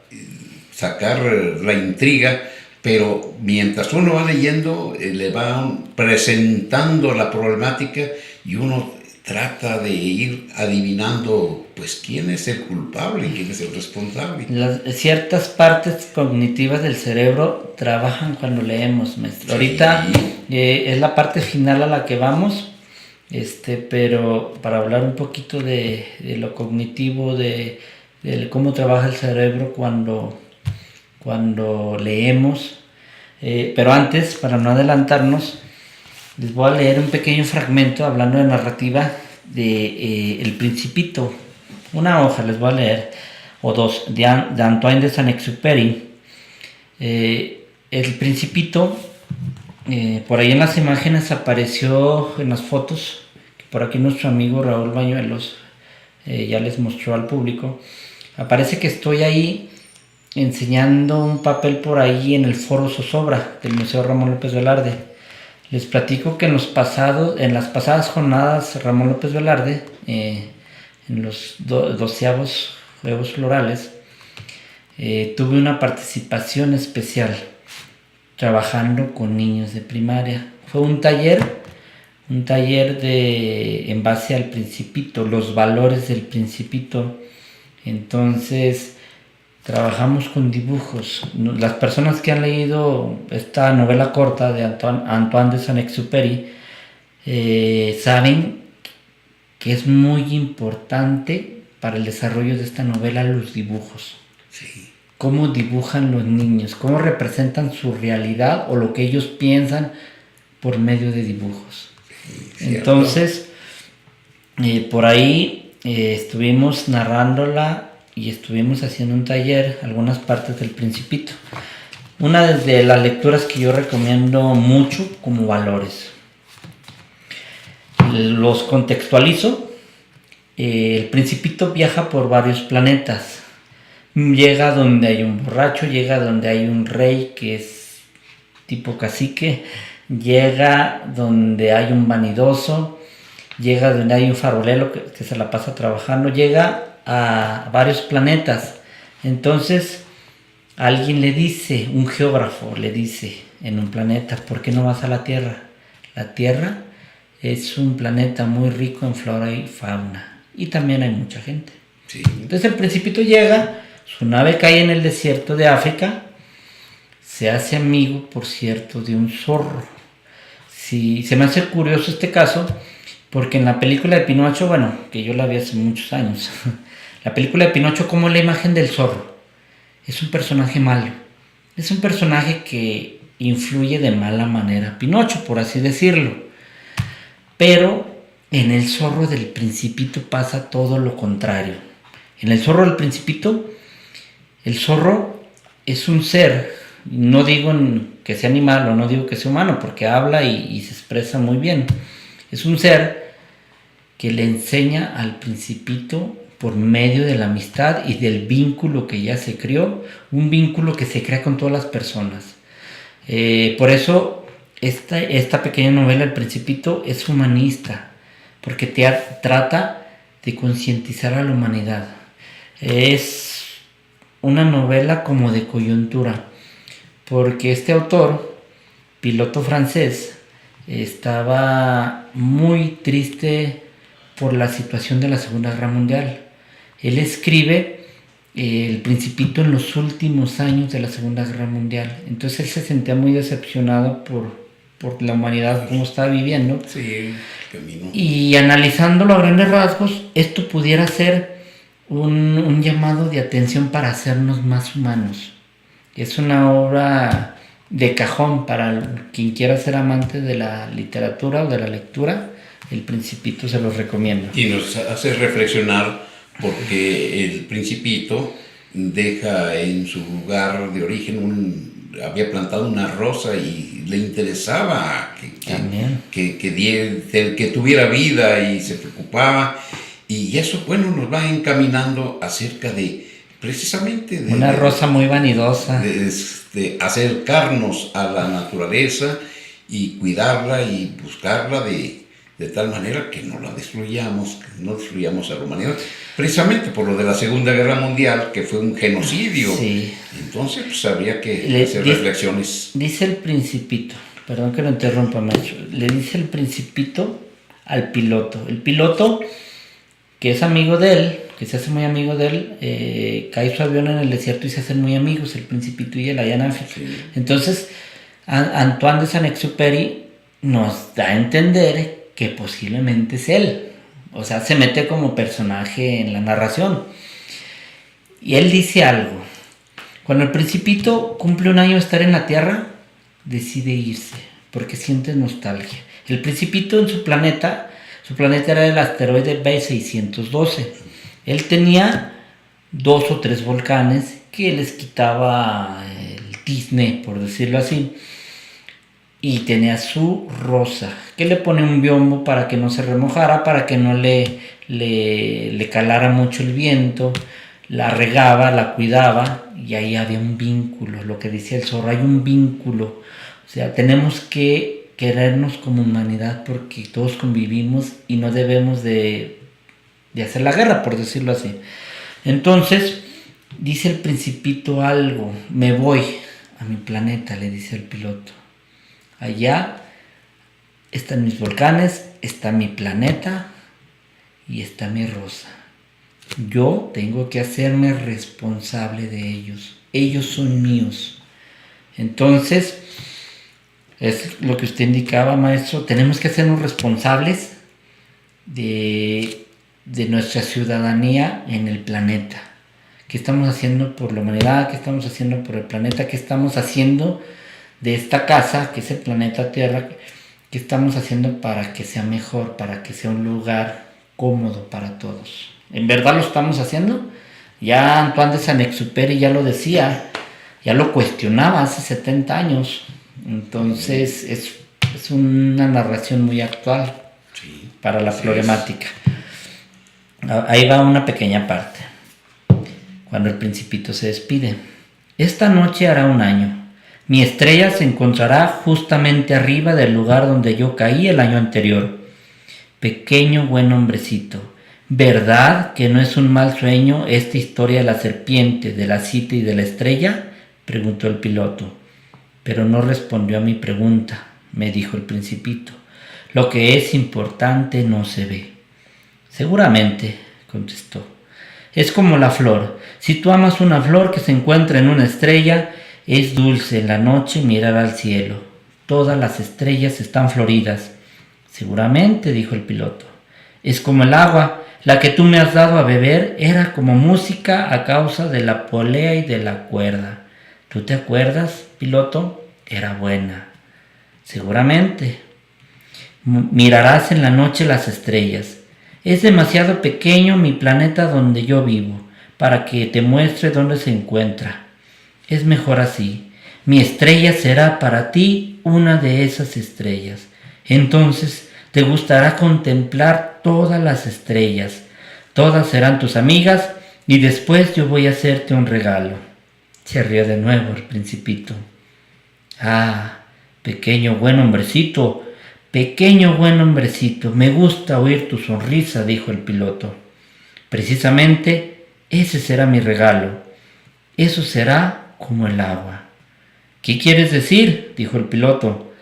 sacar la intriga, pero mientras uno va leyendo, le va presentando la problemática y uno trata de ir adivinando, pues, quién es el culpable, quién es el responsable. Ciertas partes cognitivas del cerebro trabajan cuando leemos, maestro. Sí. Ahorita es la parte final a la que vamos, pero para hablar un poquito de lo cognitivo, de cómo trabaja el cerebro cuando leemos. Pero antes, para no adelantarnos, les voy a leer un pequeño fragmento hablando de narrativa de El Principito. Una hoja les voy a leer, o dos, de Antoine de Saint-Exupéry. El Principito, por ahí en las imágenes apareció en las fotos, que por aquí nuestro amigo Raúl Bañuelos ya les mostró al público. Aparece que estoy ahí enseñando un papel por ahí en el Foro Zozobra del Museo Ramón López Velarde. Les platico que en las pasadas jornadas Ramón López Velarde, en los 12avos Juegos Florales, tuve una participación especial trabajando con niños de primaria. Fue un taller en base al Principito, los valores del Principito. Entonces trabajamos con dibujos. Las personas que han leído esta novela corta de Antoine de Saint-Exupéry saben que es muy importante para el desarrollo de esta novela los dibujos. Sí. Cómo dibujan los niños, cómo representan su realidad o lo que ellos piensan por medio de dibujos. Sí, entonces, por ahí estuvimos narrándola y estuvimos haciendo un taller, algunas partes del Principito. Una de las lecturas que yo recomiendo mucho como valores. Los contextualizo. El Principito viaja por varios planetas. Llega donde hay un borracho, llega donde hay un rey que es tipo cacique, llega donde hay un vanidoso, llega donde hay un farolero que se la pasa trabajando, llega a varios planetas. Entonces alguien le dice, un geógrafo le dice en un planeta, ¿por qué no vas a la Tierra? La Tierra es un planeta muy rico en flora y fauna y también hay mucha gente. Sí. Entonces el Principito llega, su nave cae en el desierto de África, se hace amigo, por cierto, de un zorro. Sí, se me hace curioso este caso porque en la película de Pinocho, bueno, que yo la vi hace muchos años, la película de Pinocho, como la imagen del zorro, es un personaje malo, es un personaje que influye de mala manera a Pinocho, por así decirlo, pero en el zorro del Principito pasa todo lo contrario. En el zorro del Principito, el zorro es un ser, no digo que sea animal o no digo que sea humano, porque habla y se expresa muy bien, es un ser que le enseña al Principito por medio de la amistad y del vínculo que ya se creó, un vínculo que se crea con todas las personas. Por eso esta pequeña novela, El Principito, es humanista, porque trata de concientizar a la humanidad. Es una novela como de coyuntura, porque este autor, piloto francés, estaba muy triste por la situación de la Segunda Guerra Mundial. Él escribe El Principito en los últimos años de la Segunda Guerra Mundial. Entonces él se sentía muy decepcionado por la humanidad, cómo estaba viviendo. Sí, camino. Y analizándolo a grandes rasgos, esto pudiera ser un llamado de atención para hacernos más humanos. Es una obra de cajón para quien quiera ser amante de la literatura o de la lectura. El Principito se los recomiendo. Y nos hace reflexionar porque el Principito deja en su lugar de origen había plantado una rosa y le interesaba que tuviera vida y se preocupaba, y eso, bueno, nos va encaminando acerca de precisamente de una rosa muy vanidosa, de acercarnos a la naturaleza y cuidarla y buscarla de tal manera que no la destruyamos, que no destruyamos a la humanidad. Precisamente por lo de la Segunda Guerra Mundial, que fue un genocidio. Sí. Entonces, pues habría que hacer reflexiones. Dice el Principito, perdón que lo interrumpa, maestro, le dice el Principito al piloto. El piloto, que es amigo de él, que se hace muy amigo de él, cae su avión en el desierto y se hacen muy amigos, el Principito y él, allá en África. Sí. Entonces, Antoine de Saint-Exupéry nos da a entender que posiblemente es él. O sea, se mete como personaje en la narración. Y él dice algo. Cuando el Principito cumple un año de estar en la Tierra, decide irse, porque siente nostalgia. El Principito en su planeta era el asteroide B612. Él tenía 2 o 3 volcanes que les quitaba el tizne, por decirlo así. Y tenía su rosa, que le pone un biombo para que no se remojara, para que no le calara mucho el viento. La regaba, la cuidaba, y ahí había un vínculo, lo que decía el zorro, hay un vínculo. O sea, tenemos que querernos como humanidad porque todos convivimos y no debemos de hacer la guerra, por decirlo así. Entonces, dice el Principito algo, me voy a mi planeta, le dice el piloto. Allá están mis volcanes, está mi planeta y está mi rosa. Yo tengo que hacerme responsable de ellos. Ellos son míos. Entonces, es lo que usted indicaba, maestro. Tenemos que hacernos responsables de nuestra ciudadanía en el planeta. ¿Qué estamos haciendo por la humanidad? ¿Qué estamos haciendo por el planeta? ¿Qué estamos haciendo de esta casa, que es el planeta Tierra? ¿Qué estamos haciendo para que sea mejor, para que sea un lugar cómodo para todos? ¿En verdad lo estamos haciendo? Ya Antoine de Saint-Exupéry ya lo decía, ya lo cuestionaba hace 70 años. Entonces es una narración muy actual para la problemática. Ahí va una pequeña parte. Cuando el Principito se despide. Esta noche hará un año. Mi estrella se encontrará justamente arriba del lugar donde yo caí el año anterior. Pequeño buen hombrecito, ¿verdad que no es un mal sueño esta historia de la serpiente, de la cita y de la estrella?, preguntó el piloto. Pero no respondió a mi pregunta, me dijo el Principito. Lo que es importante no se ve. Seguramente, contestó. Es como la flor. Si tú amas una flor que se encuentra en una estrella, es dulce en la noche mirar al cielo. Todas las estrellas están floridas. Seguramente, dijo el piloto. Es como el agua. La que tú me has dado a beber era como música a causa de la polea y de la cuerda. ¿Tú te acuerdas, piloto? Era buena. Seguramente. Mirarás en la noche las estrellas. Es demasiado pequeño mi planeta donde yo vivo para que te muestre dónde se encuentra. Es mejor así. Mi estrella será para ti una de esas estrellas. Entonces te gustará contemplar todas las estrellas. Todas serán tus amigas y después yo voy a hacerte un regalo. Se rió de nuevo el Principito. Ah, pequeño buen hombrecito, me gusta oír tu sonrisa, dijo el piloto. Precisamente ese será mi regalo. Eso será como el agua. ¿Qué quieres decir?, dijo el piloto.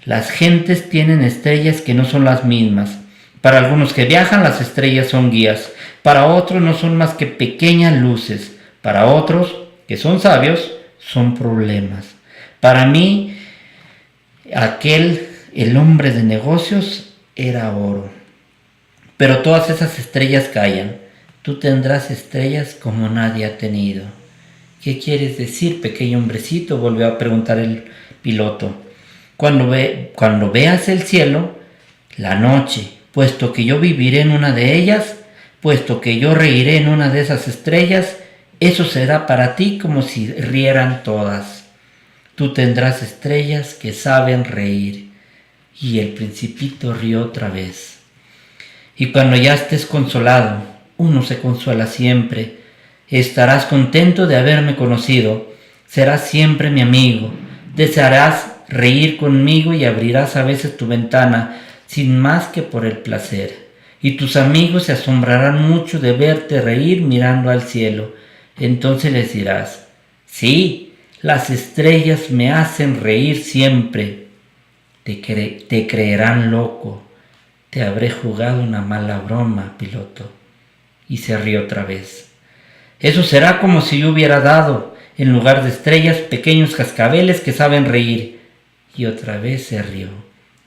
Las gentes tienen estrellas que no son las mismas. Para algunos que viajan, las estrellas son guías. Para otros no son más que pequeñas luces. Para otros, que son sabios, son problemas. Para mí, el hombre de negocios, era oro. Pero todas esas estrellas callan. Tú tendrás estrellas como nadie ha tenido. ¿Qué quieres decir, pequeño hombrecito?, volvió a preguntar el piloto. Cuando veas el cielo, la noche, puesto que yo viviré en una de ellas, puesto que yo reiré en una de esas estrellas, eso será para ti como si rieran todas. Tú tendrás estrellas que saben reír. Y el Principito rió otra vez. Y cuando ya estés consolado, uno se consuela siempre, estarás contento de haberme conocido, serás siempre mi amigo, desearás reír conmigo y abrirás a veces tu ventana sin más que por el placer. Y tus amigos se asombrarán mucho de verte reír mirando al cielo. Entonces les dirás: sí, las estrellas me hacen reír siempre. Te creerán loco. Te habré jugado una mala broma, piloto. Y se rió otra vez. Eso será como si yo hubiera dado, en lugar de estrellas, pequeños cascabeles que saben reír. Y otra vez se rió.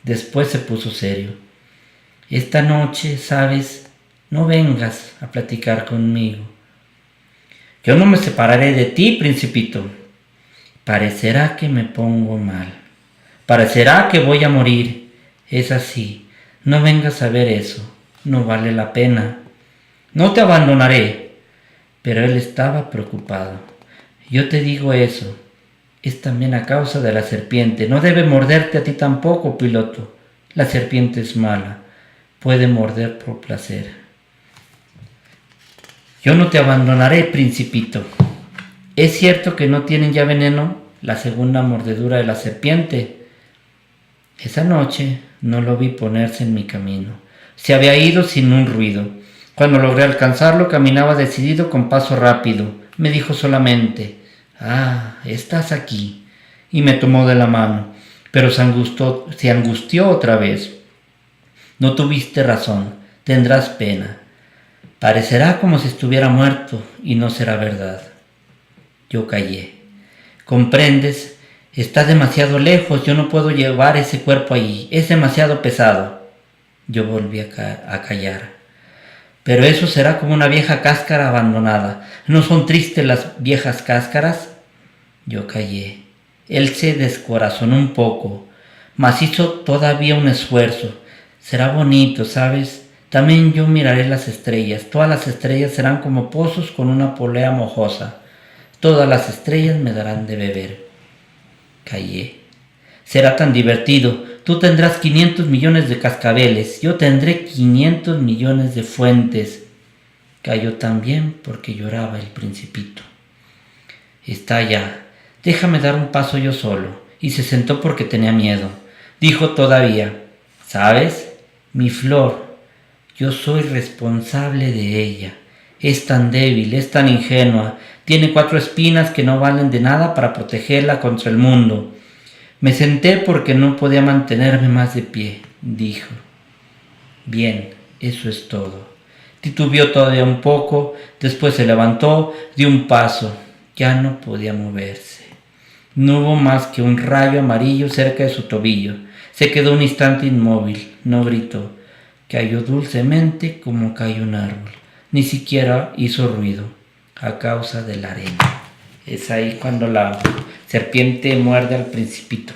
Después se puso serio. Esta noche, ¿sabes? No vengas a platicar conmigo. Yo no me separaré de ti, principito. Parecerá que me pongo mal. Parecerá que voy a morir. Es así. No vengas a ver eso. No vale la pena. No te abandonaré. Pero él estaba preocupado. Yo te digo eso. Es también a causa de la serpiente. No debe morderte a ti tampoco, piloto. La serpiente es mala. Puede morder por placer. Yo no te abandonaré, principito. ¿Es cierto que no tienen ya veneno? La segunda mordedura de la serpiente. Esa noche no lo vi ponerse en mi camino. Se había ido sin un ruido. Cuando logré alcanzarlo, caminaba decidido con paso rápido. Me dijo solamente: ah, estás aquí. Y me tomó de la mano, pero se angustió otra vez. No tuviste razón, tendrás pena. Parecerá como si estuviera muerto y no será verdad. Yo callé. ¿Comprendes? Está demasiado lejos, yo no puedo llevar ese cuerpo allí, es demasiado pesado. Yo volví a callar. Pero eso será como una vieja cáscara abandonada. ¿No son tristes las viejas cáscaras? Yo callé. Él se descorazonó un poco, mas hizo todavía un esfuerzo. Será bonito, ¿sabes? También yo miraré las estrellas. Todas las estrellas serán como pozos con una polea mojosa. Todas las estrellas me darán de beber. Callé. Será tan divertido. Tú tendrás 500 millones de cascabeles. Yo tendré 500 millones de fuentes. Calló también porque lloraba el principito. Está allá. Déjame dar un paso yo solo. Y se sentó porque tenía miedo. Dijo todavía: ¿sabes? Mi flor, yo soy responsable de ella. Es tan débil, es tan ingenua. Tiene 4 espinas que no valen de nada para protegerla contra el mundo. Me senté porque no podía mantenerme más de pie, dijo. Bien, eso es todo. Titubeó todavía un poco, después se levantó, dio un paso. Ya no podía moverse. No hubo más que un rayo amarillo cerca de su tobillo. Se quedó un instante inmóvil, no gritó. Cayó dulcemente como cae un árbol. Ni siquiera hizo ruido, a causa de la arena. Es ahí cuando la serpiente muerde al principito.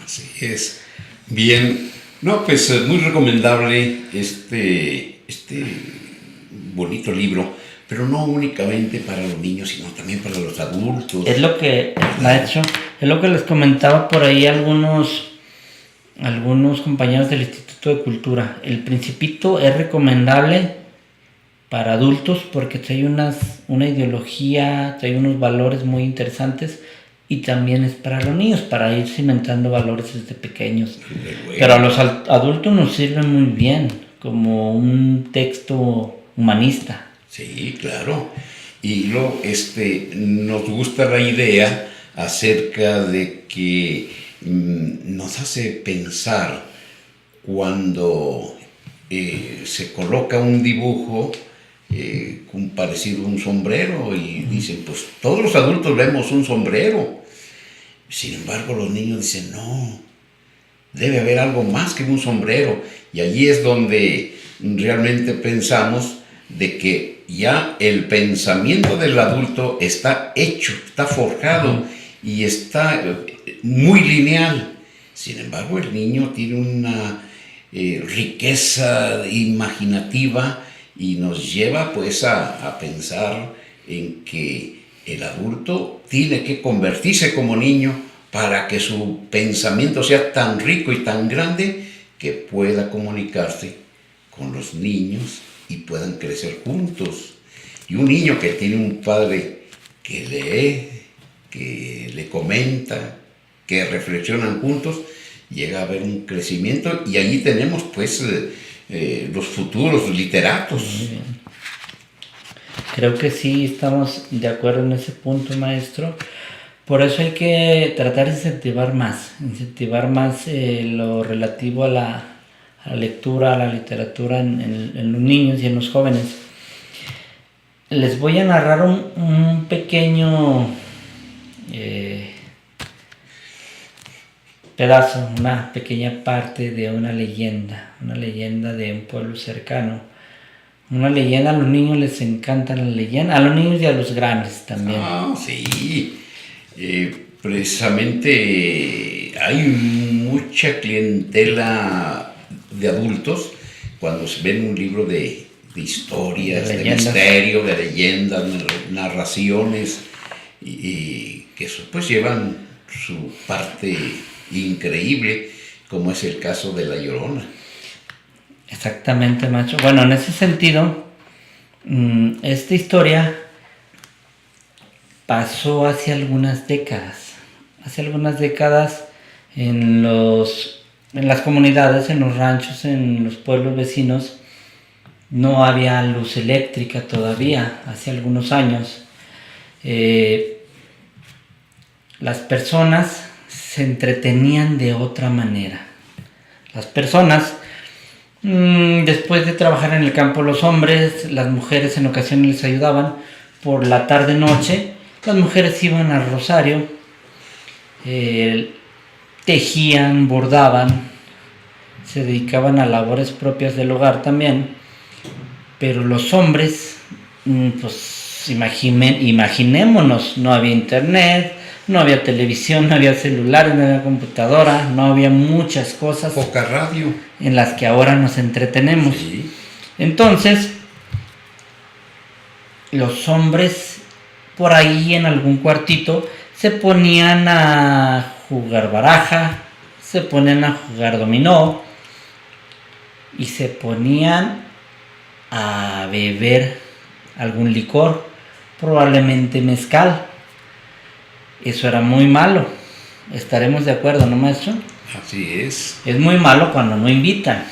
Así es. Bien. No, pues muy recomendable este bonito libro, pero no únicamente para los niños, sino también para los adultos. Es lo que, Nacho, es lo que les comentaba por ahí algunos compañeros del Instituto de Cultura. El Principito es recomendable para adultos porque trae una ideología, trae unos valores muy interesantes, y también es para los niños, para ir cimentando valores desde pequeños. Pero a los adultos nos sirve muy bien como un texto humanista. Sí, claro. Y luego nos gusta la idea acerca de que nos hace pensar cuando se coloca un dibujo parecido a un sombrero y dicen, pues todos los adultos vemos un sombrero. Sin embargo, los niños dicen, no, debe haber algo más que un sombrero. Y allí es donde realmente pensamos de que ya el pensamiento del adulto está hecho, está forjado y está muy lineal. Sin embargo, el niño tiene una riqueza imaginativa y nos lleva pues a pensar en que el adulto tiene que convertirse como niño para que su pensamiento sea tan rico y tan grande que pueda comunicarse con los niños y puedan crecer juntos. Y un niño que tiene un padre que lee, que le comenta, que reflexionan juntos, llega a haber un crecimiento y allí tenemos pues los futuros literatos. Muy bien. Creo que sí estamos de acuerdo en ese punto, maestro. Por eso hay que tratar de incentivar más lo relativo a la lectura, a la literatura en los niños y en los jóvenes. Les voy a narrar un pequeño pedazo, una pequeña parte de una leyenda de un pueblo cercano. Una leyenda, a los niños les encantan las leyendas, a los niños y a los grandes también. Ah, sí. Precisamente hay mucha clientela de adultos cuando se ven un libro de historias, de misterio, de leyendas, narraciones, y que eso pues llevan su parte increíble, como es el caso de La Llorona. Exactamente, macho. Bueno, en ese sentido, esta historia pasó hace algunas décadas. En las comunidades, en los ranchos, en los pueblos vecinos, no había luz eléctrica todavía, hace algunos años. Las personas se entretenían de otra manera. Las personas, después de trabajar en el campo, los hombres, las mujeres en ocasiones les ayudaban. Por la tarde-noche, las mujeres iban al rosario, tejían, bordaban, se dedicaban a labores propias del hogar también. Pero los hombres, pues imaginémonos, no había internet, no había televisión, no había celulares, no había computadora, no había muchas cosas. Poca radio. En las que ahora nos entretenemos. Sí. Entonces, los hombres por ahí en algún cuartito se ponían a jugar baraja, se ponían a jugar dominó y se ponían a beber algún licor, probablemente mezcal. Eso era muy malo. ¿Estaremos de acuerdo, no, maestro? Así es. Es muy malo cuando no invitan.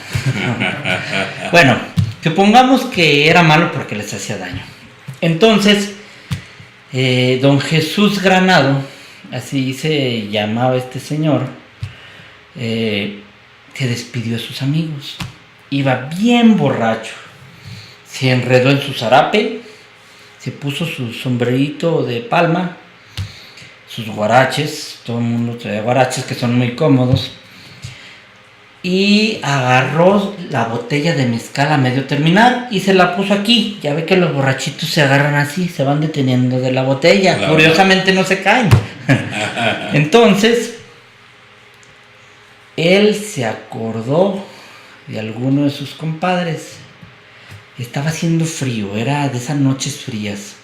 Bueno, supongamos que era malo porque les hacía daño. Entonces, don Jesús Granado, así se llamaba este señor, se despidió de sus amigos. Iba bien borracho. Se enredó en su zarape, se puso su sombrerito de palma, sus guaraches, todo el mundo trae guaraches que son muy cómodos, y agarró la botella de mezcal a medio terminar y se la puso aquí. Ya ve que los borrachitos se agarran así, se van deteniendo de la botella, claro. Curiosamente no se caen. Entonces, él se acordó de alguno de sus compadres. Estaba haciendo frío, era de esas noches frías.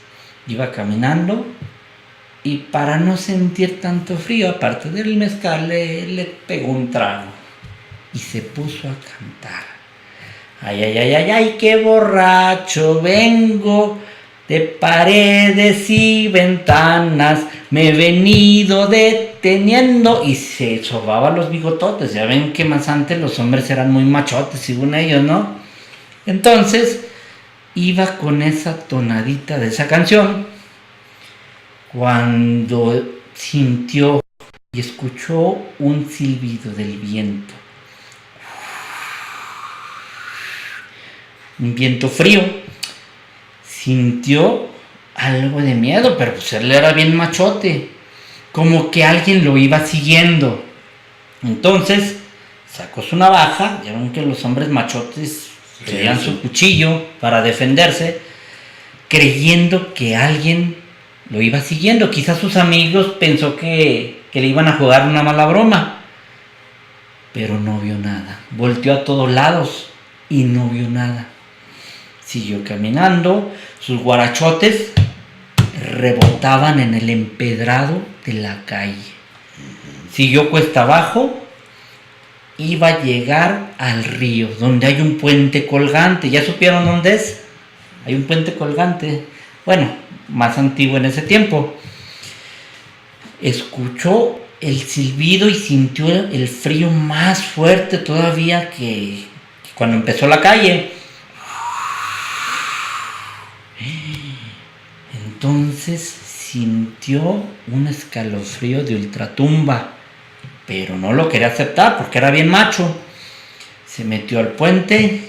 Iba caminando y para no sentir tanto frío, aparte del mezcal, le pegó un trago y se puso a cantar. Ay, ay, ay, ay, ay, qué borracho vengo, de paredes y ventanas me he venido deteniendo. Y se sobaba los bigototes. Ya ven que más antes los hombres eran muy machotes, según ellos, ¿no? Entonces, iba con esa tonadita de esa canción cuando sintió y escuchó un silbido del viento. Un viento frío. Sintió algo de miedo, pero pues él era bien machote. Como que alguien lo iba siguiendo. Entonces, sacó su navaja. Ya ven que los hombres machotes traían su cuchillo para defenderse, creyendo que alguien lo iba siguiendo. Quizás sus amigos pensó que le iban a jugar una mala broma, pero no vio nada. Volteó a todos lados y no vio nada. Siguió caminando, sus guarachotes rebotaban en el empedrado de la calle. Siguió cuesta abajo. Iba a llegar al río, donde hay un puente colgante. ¿Ya supieron dónde es? Hay un puente colgante. Bueno, más antiguo en ese tiempo. Escuchó el silbido y sintió el frío más fuerte todavía que cuando empezó la calle. Entonces sintió un escalofrío de ultratumba, pero no lo quería aceptar porque era bien macho. Se metió al puente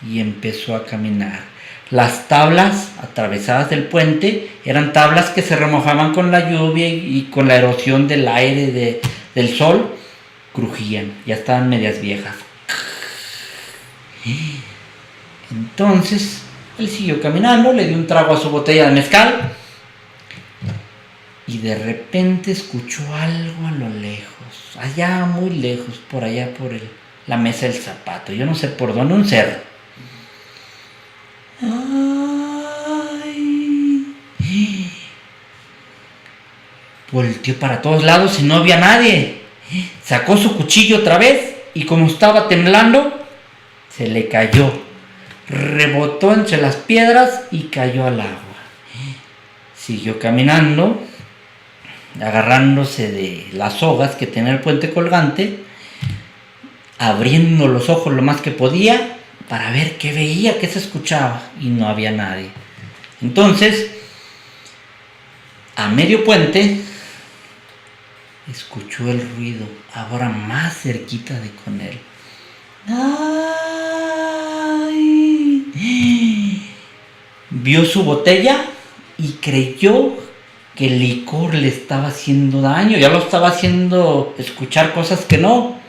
y empezó a caminar. Las tablas atravesadas del puente eran tablas que se remojaban con la lluvia y con la erosión del aire del sol, crujían, ya estaban medias viejas. Entonces él siguió caminando, le dio un trago a su botella de mezcal y de repente escuchó algo a lo lejos, allá muy lejos, por allá por la mesa del zapato, yo no sé por dónde, un cerro. Ay. Volteó para todos lados y no había nadie. Sacó su cuchillo otra vez y como estaba temblando, se le cayó. Rebotó entre las piedras y cayó al agua. Siguió caminando, agarrándose de las sogas que tenía el puente colgante, abriendo los ojos lo más que podía para ver qué veía, qué se escuchaba, y no había nadie. Entonces, a medio puente, escuchó el ruido, ahora más cerquita de con él. ¡Ay! Vio su botella y creyó que el licor le estaba haciendo daño, ya lo estaba haciendo escuchar cosas que no.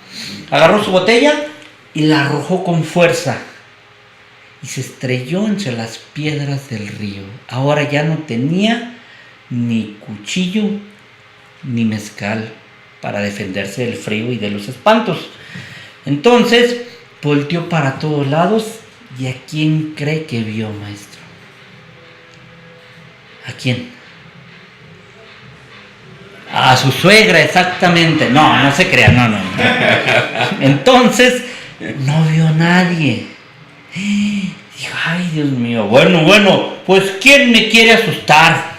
Agarró su botella y la arrojó con fuerza y se estrelló entre las piedras del río. Ahora ya no tenía ni cuchillo ni mezcal para defenderse del frío y de los espantos. Entonces volteó para todos lados y ¿a quién cree que vio, maestro? ¿A quién? A su suegra, exactamente. No se crea, no. Entonces no vio a nadie. Dijo, ay, Dios mío, bueno, pues ¿quién me quiere asustar?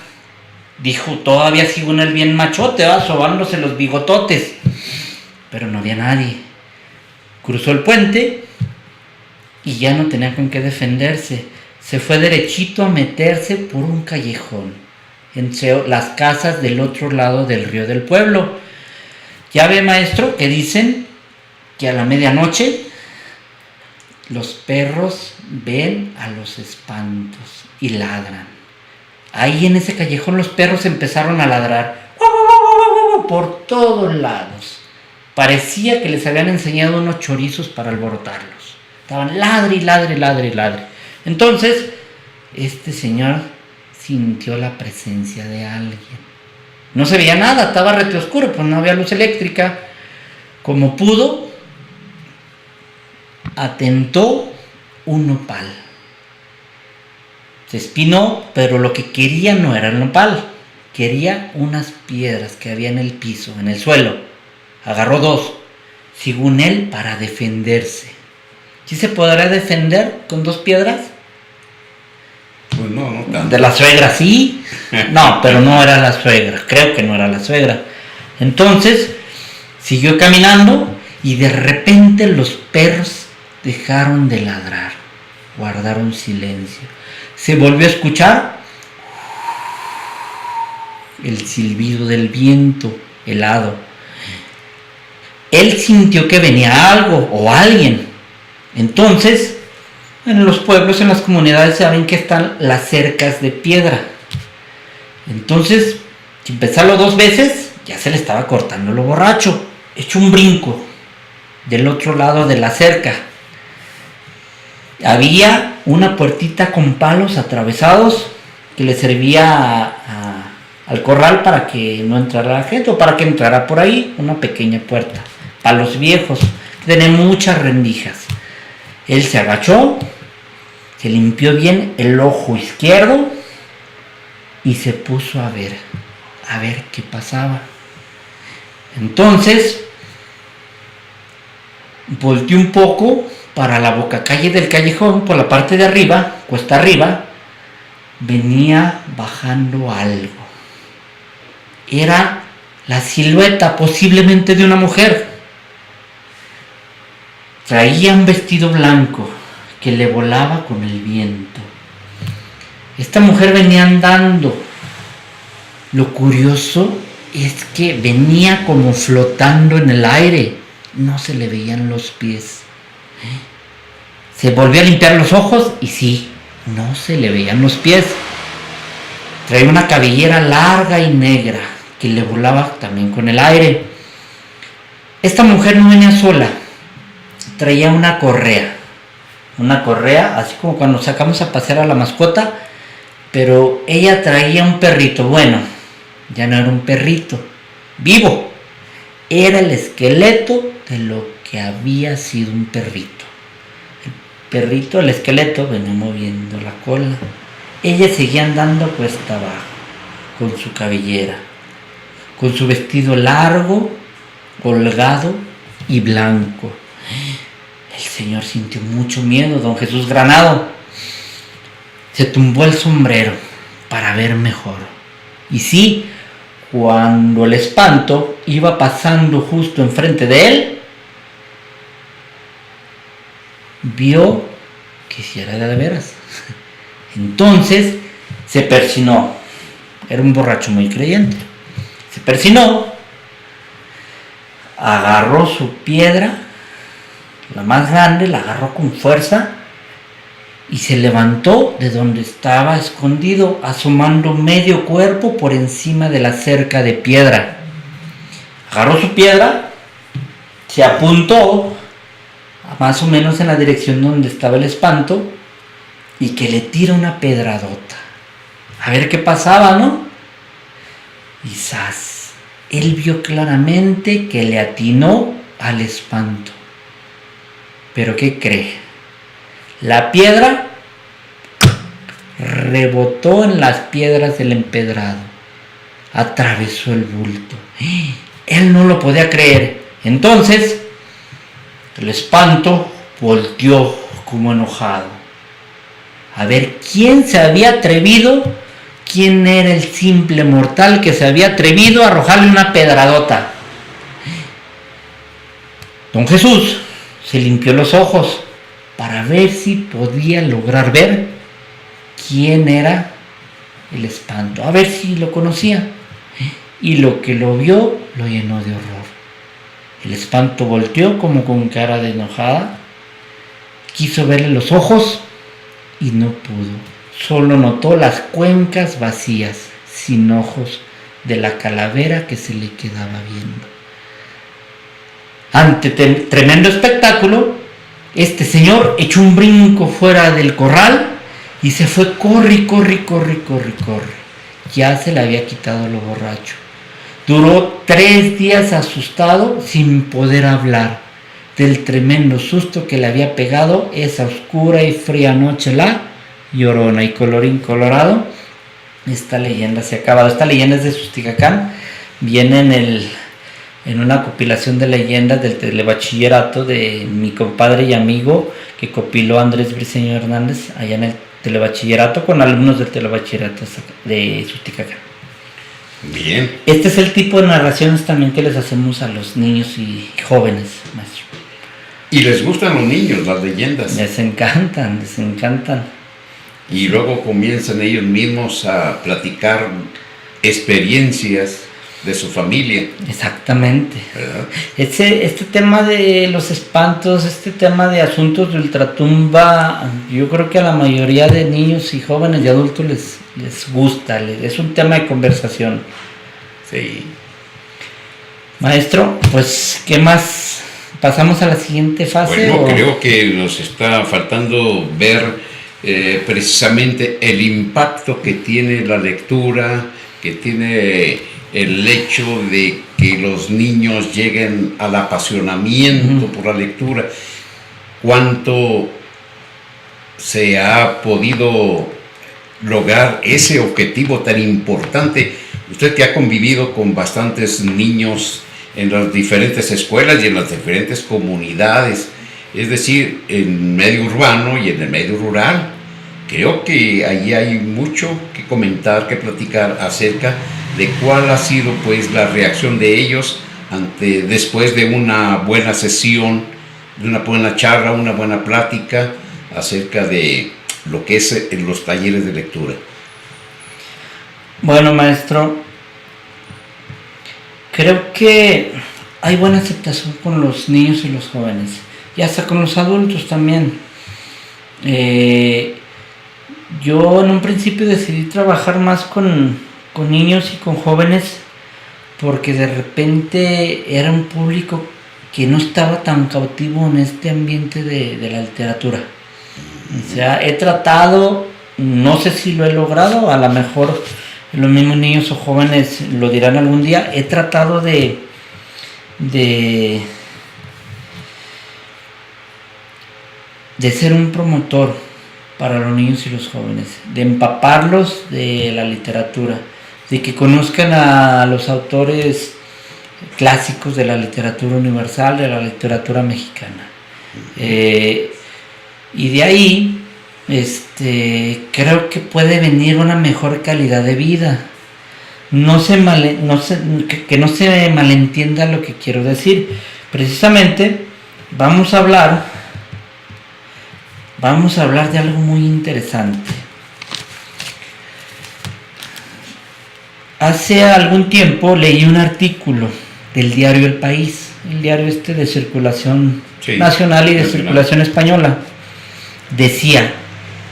Dijo, todavía según él bien machote, va sobándose los bigototes. Pero no había nadie. Cruzó el puente y ya no tenía con qué defenderse. Se fue derechito a meterse por un callejón entre las casas del otro lado del río del pueblo. Ya ve, maestro, que dicen que a la medianoche los perros ven a los espantos y ladran. Ahí en ese callejón los perros empezaron a ladrar por todos lados. Parecía que les habían enseñado unos chorizos para alborotarlos. Estaban ladre. Entonces, este señor sintió la presencia de alguien. No se veía nada, estaba rete oscuro, pues no había luz eléctrica. Como pudo, atentó un nopal. Se espinó, pero lo que quería no era el nopal. Quería unas piedras que había en el piso, en el suelo. Agarró dos, según él, para defenderse. ¿Sí se podrá defender con dos piedras? Pues no tanto. De la suegra, sí. No, pero no era la suegra. Creo que no era la suegra. Entonces, siguió caminando y de repente los perros dejaron de ladrar. Guardaron silencio. Se volvió a escuchar el silbido del viento helado. Él sintió que venía algo o alguien. Entonces, en los pueblos, en las comunidades, saben que están las cercas de piedra. Entonces, sin pensarlo dos veces, ya se le estaba cortando lo borracho. Echó un brinco del otro lado de la cerca. Había una puertita con palos atravesados que le servía al corral para que no entrara la gente o para que entrara por ahí, una pequeña puerta. Palos viejos, tenía muchas rendijas. Él se agachó, se limpió bien el ojo izquierdo y se puso a ver qué pasaba. Entonces, volteó un poco para la bocacalle del callejón, por la parte de arriba, cuesta arriba, venía bajando algo. Era la silueta posiblemente de una mujer. Traía un vestido blanco que le volaba con el viento. Esta mujer venía andando. Lo curioso es que venía como flotando en el aire. No se le veían los pies. Se volvió a limpiar los ojos y sí, no se le veían los pies. Traía una cabellera larga y negra que le volaba también con el aire. Esta mujer no venía sola. Traía una correa, así como cuando sacamos a pasear a la mascota, pero ella traía un perrito. Bueno, ya no era un perrito vivo, era el esqueleto de lo que había sido un perrito. El esqueleto, venía moviendo la cola. Ella seguía andando cuesta abajo, con su cabellera, con su vestido largo, holgado y blanco. El señor sintió mucho miedo, don Jesús Granado. Se tumbó el sombrero para ver mejor. Y sí, cuando el espanto iba pasando justo enfrente de él, vio que si era de veras. Entonces se persinó. Era un borracho muy creyente. Se persinó, agarró su piedra, la más grande, la agarró con fuerza y se levantó de donde estaba escondido, asomando medio cuerpo por encima de la cerca de piedra. Agarró su piedra, se apuntó más o menos en la dirección donde estaba el espanto y que le tira una pedradota. A ver qué pasaba, ¿no? Y ¡zas! Él vio claramente que le atinó al espanto. ¿Pero qué cree? La piedra rebotó en las piedras del empedrado. Atravesó el bulto. Él no lo podía creer. Entonces, el espanto volteó como enojado. A ver quién se había atrevido, quién era el simple mortal que se había atrevido a arrojarle una pedradota. Don Jesús se limpió los ojos para ver si podía lograr ver quién era el espanto, a ver si lo conocía. Y lo que lo vio lo llenó de horror. El espanto volteó como con cara de enojada, quiso verle los ojos y no pudo. Solo notó las cuencas vacías, sin ojos, de la calavera que se le quedaba viendo. Ante tremendo espectáculo, este señor echó un brinco fuera del corral y se fue, corre. Ya se le había quitado lo borracho. Duró 3 días asustado sin poder hablar del tremendo susto que le había pegado esa oscura y fría noche la Llorona. Y colorín colorado, esta leyenda se ha acabado. Esta leyenda es de Susticacán, viene en una compilación de leyendas del telebachillerato de mi compadre y amigo que compiló Andrés Briceño Hernández allá en el telebachillerato con alumnos del telebachillerato de Susticacán. Bien. Este es el tipo de narraciones también que les hacemos a los niños y jóvenes, maestro. Y les gustan los niños las leyendas. Les encantan. Y luego comienzan ellos mismos a platicar experiencias de su familia. Exactamente. ¿Verdad? Este tema de los espantos, este tema de asuntos de ultratumba, yo creo que a la mayoría de niños y jóvenes y adultos les gusta, es un tema de conversación. Sí. Maestro, pues, ¿qué más? ¿Pasamos a la siguiente fase? Bueno, creo que nos está faltando ver precisamente el impacto que tiene la lectura, que tiene el hecho de que los niños lleguen al apasionamiento por la lectura. Cuánto se ha podido lograr ese objetivo tan importante. Usted que ha convivido con bastantes niños en las diferentes escuelas y en las diferentes comunidades, es decir, en medio urbano y en el medio rural, creo que ahí hay mucho que comentar, que platicar acerca de cuál ha sido pues la reacción de ellos después de una buena sesión, de una buena charla, una buena plática acerca de lo que es los talleres de lectura. Bueno, maestro, creo que hay buena aceptación con los niños y los jóvenes, y hasta con los adultos también. Yo en un principio decidí trabajar más con niños y con jóvenes porque de repente era un público que no estaba tan cautivo en este ambiente de la literatura. O sea, he tratado, no sé si lo he logrado, a lo mejor los mismos niños o jóvenes lo dirán algún día, he tratado de ser un promotor para los niños y los jóvenes, de empaparlos de la literatura, de que conozcan a los autores clásicos de la literatura universal, de la literatura mexicana. Y de ahí creo que puede venir una mejor calidad de vida. Que no se malentienda lo que quiero decir. Precisamente vamos a hablar de algo muy interesante. Hace algún tiempo leí un artículo del diario El País, el diario de circulación nacional y de circulación española. Decía: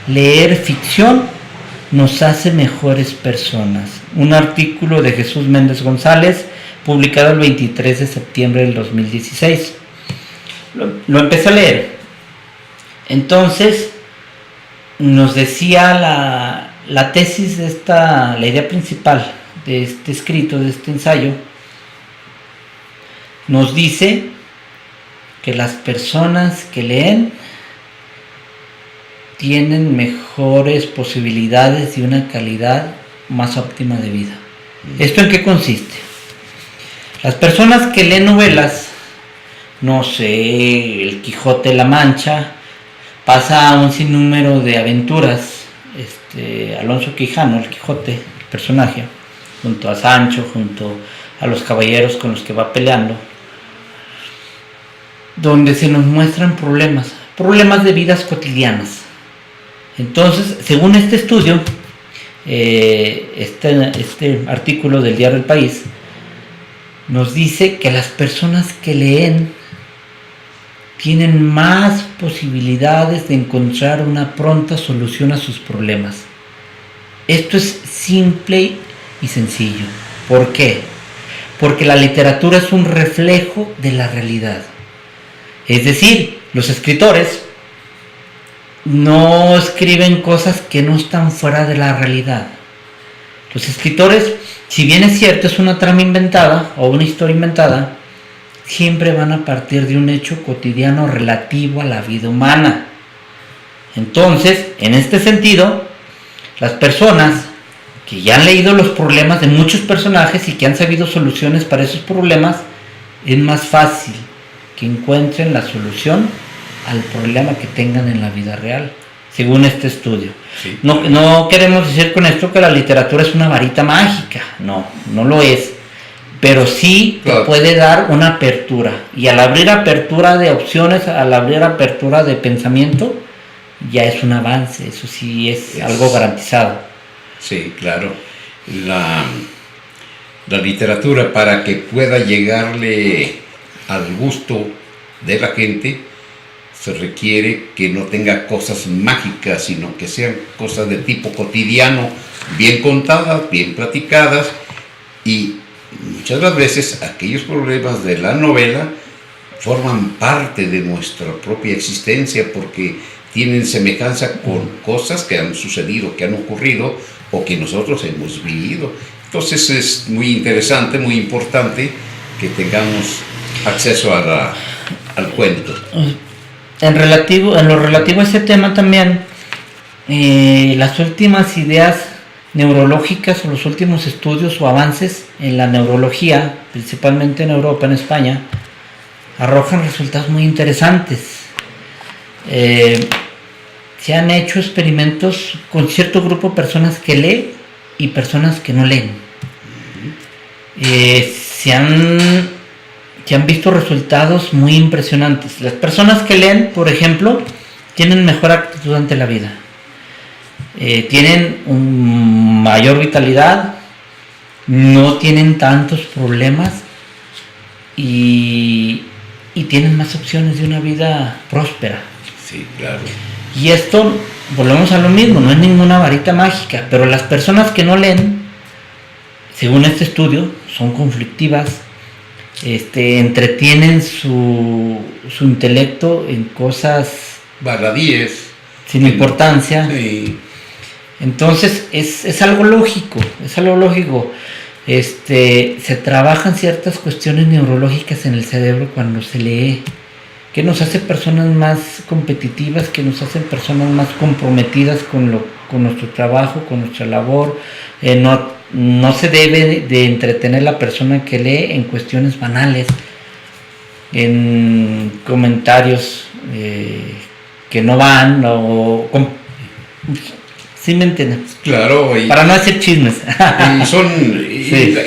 leer ficción nos hace mejores personas. Un artículo de Jesús Méndez González, publicado el 23 de septiembre del 2016. Lo empecé a leer. Entonces nos decía la tesis de la idea principal de este escrito, de este ensayo, nos dice que las personas que leen tienen mejores posibilidades y una calidad más óptima de vida. ¿Esto en qué consiste? Las personas que leen novelas, no sé, El Quijote de la Mancha, pasa un sinnúmero de aventuras, Alonso Quijano, el Quijote, el personaje, junto a Sancho, junto a los caballeros con los que va peleando, donde se nos muestran problemas de vidas cotidianas. Entonces, según este estudio, este artículo del diario El País, nos dice que las personas que leen tienen más posibilidades de encontrar una pronta solución a sus problemas. Esto es simple y sencillo. ¿Por qué? Porque la literatura es un reflejo de la realidad. Es decir, los escritores no escriben cosas que no están fuera de la realidad. Los escritores, si bien es cierto, es una trama inventada o una historia inventada, siempre van a partir de un hecho cotidiano relativo a la vida humana. Entonces, en este sentido, las personas que ya han leído los problemas de muchos personajes y que han sabido soluciones para esos problemas, es más fácil que encuentren la solución al problema que tengan en la vida real, según este estudio. Sí. No queremos decir con esto que la literatura es una varita mágica, no lo es, pero sí te puede dar una apertura, y al abrir apertura de opciones, al abrir apertura de pensamiento, ya es un avance, eso sí es algo garantizado. Sí, claro. La literatura, para que pueda llegarle al gusto de la gente, se requiere que no tenga cosas mágicas, sino que sean cosas de tipo cotidiano, bien contadas, bien platicadas, y muchas de las veces aquellos problemas de la novela forman parte de nuestra propia existencia porque tienen semejanza con cosas que han sucedido, que han ocurrido o que nosotros hemos vivido. Entonces es muy interesante, muy importante que tengamos acceso al cuento. En lo relativo a ese tema también, las últimas ideas neurológicas o los últimos estudios o avances en la neurología, principalmente en Europa, en España, arrojan resultados muy interesantes. Se han hecho experimentos con cierto grupo de personas que leen y personas que no leen. se han visto resultados muy impresionantes. Las personas que leen, por ejemplo, tienen mejor actitud ante la vida, tienen mayor vitalidad, no tienen tantos problemas y tienen más opciones de una vida próspera. Sí, claro. Y esto, volvemos a lo mismo, no es ninguna varita mágica, pero las personas que no leen, según este estudio, son conflictivas, entretienen su intelecto en cosas baladíes sin importancia. Sí. Entonces es algo lógico, se trabajan ciertas cuestiones neurológicas en el cerebro cuando se lee, que nos hace personas más competitivas, que nos hacen personas más comprometidas con nuestro trabajo, con nuestra labor. No se debe de entretener la persona que lee en cuestiones banales, en comentarios que no van, ¿sí me entienden? Claro. Para no hacer chismes.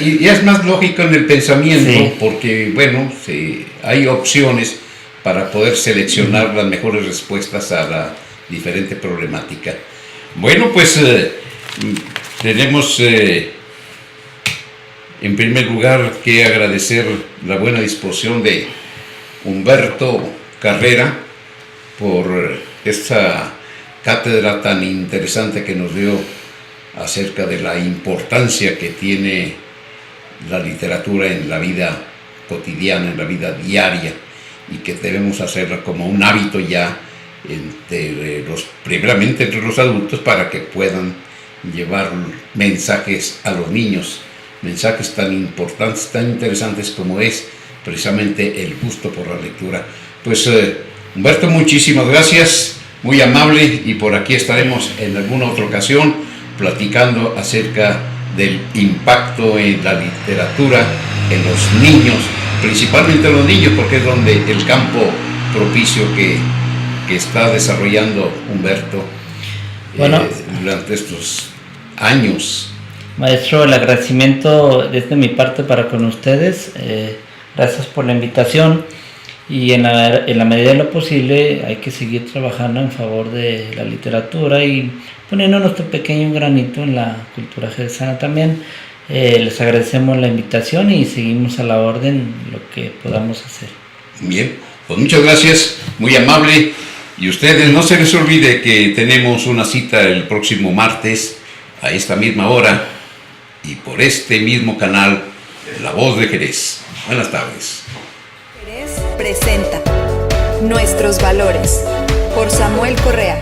Y es más lógico en el pensamiento, sí, porque, bueno, hay opciones para poder seleccionar las mejores respuestas a la diferente problemática. Bueno, pues tenemos en primer lugar que agradecer la buena disposición de Humberto Carrera por esta cátedra tan interesante que nos dio acerca de la importancia que tiene la literatura en la vida cotidiana, en la vida diaria, y que debemos hacerla como un hábito ya primeramente entre los adultos, para que puedan llevar mensajes a los niños, mensajes tan importantes, tan interesantes como es precisamente el gusto por la lectura. Pues Humberto, muchísimas gracias, muy amable, y por aquí estaremos en alguna otra ocasión platicando acerca del impacto en la literatura en los niños, principalmente los niños, porque es donde el campo propicio que está desarrollando Humberto durante estos años. Maestro, el agradecimiento desde mi parte para con ustedes. Gracias por la invitación, y en la medida de lo posible hay que seguir trabajando en favor de la literatura y poniendo nuestro pequeño granito en la cultura jerezana también. Les agradecemos la invitación y seguimos a la orden lo que podamos hacer. Bien, pues muchas gracias, muy amable. Y ustedes, no se les olvide que tenemos una cita el próximo martes a esta misma hora y por este mismo canal, La Voz de Jerez. Buenas tardes. Jerez presenta Nuestros Valores por Samuel Correa.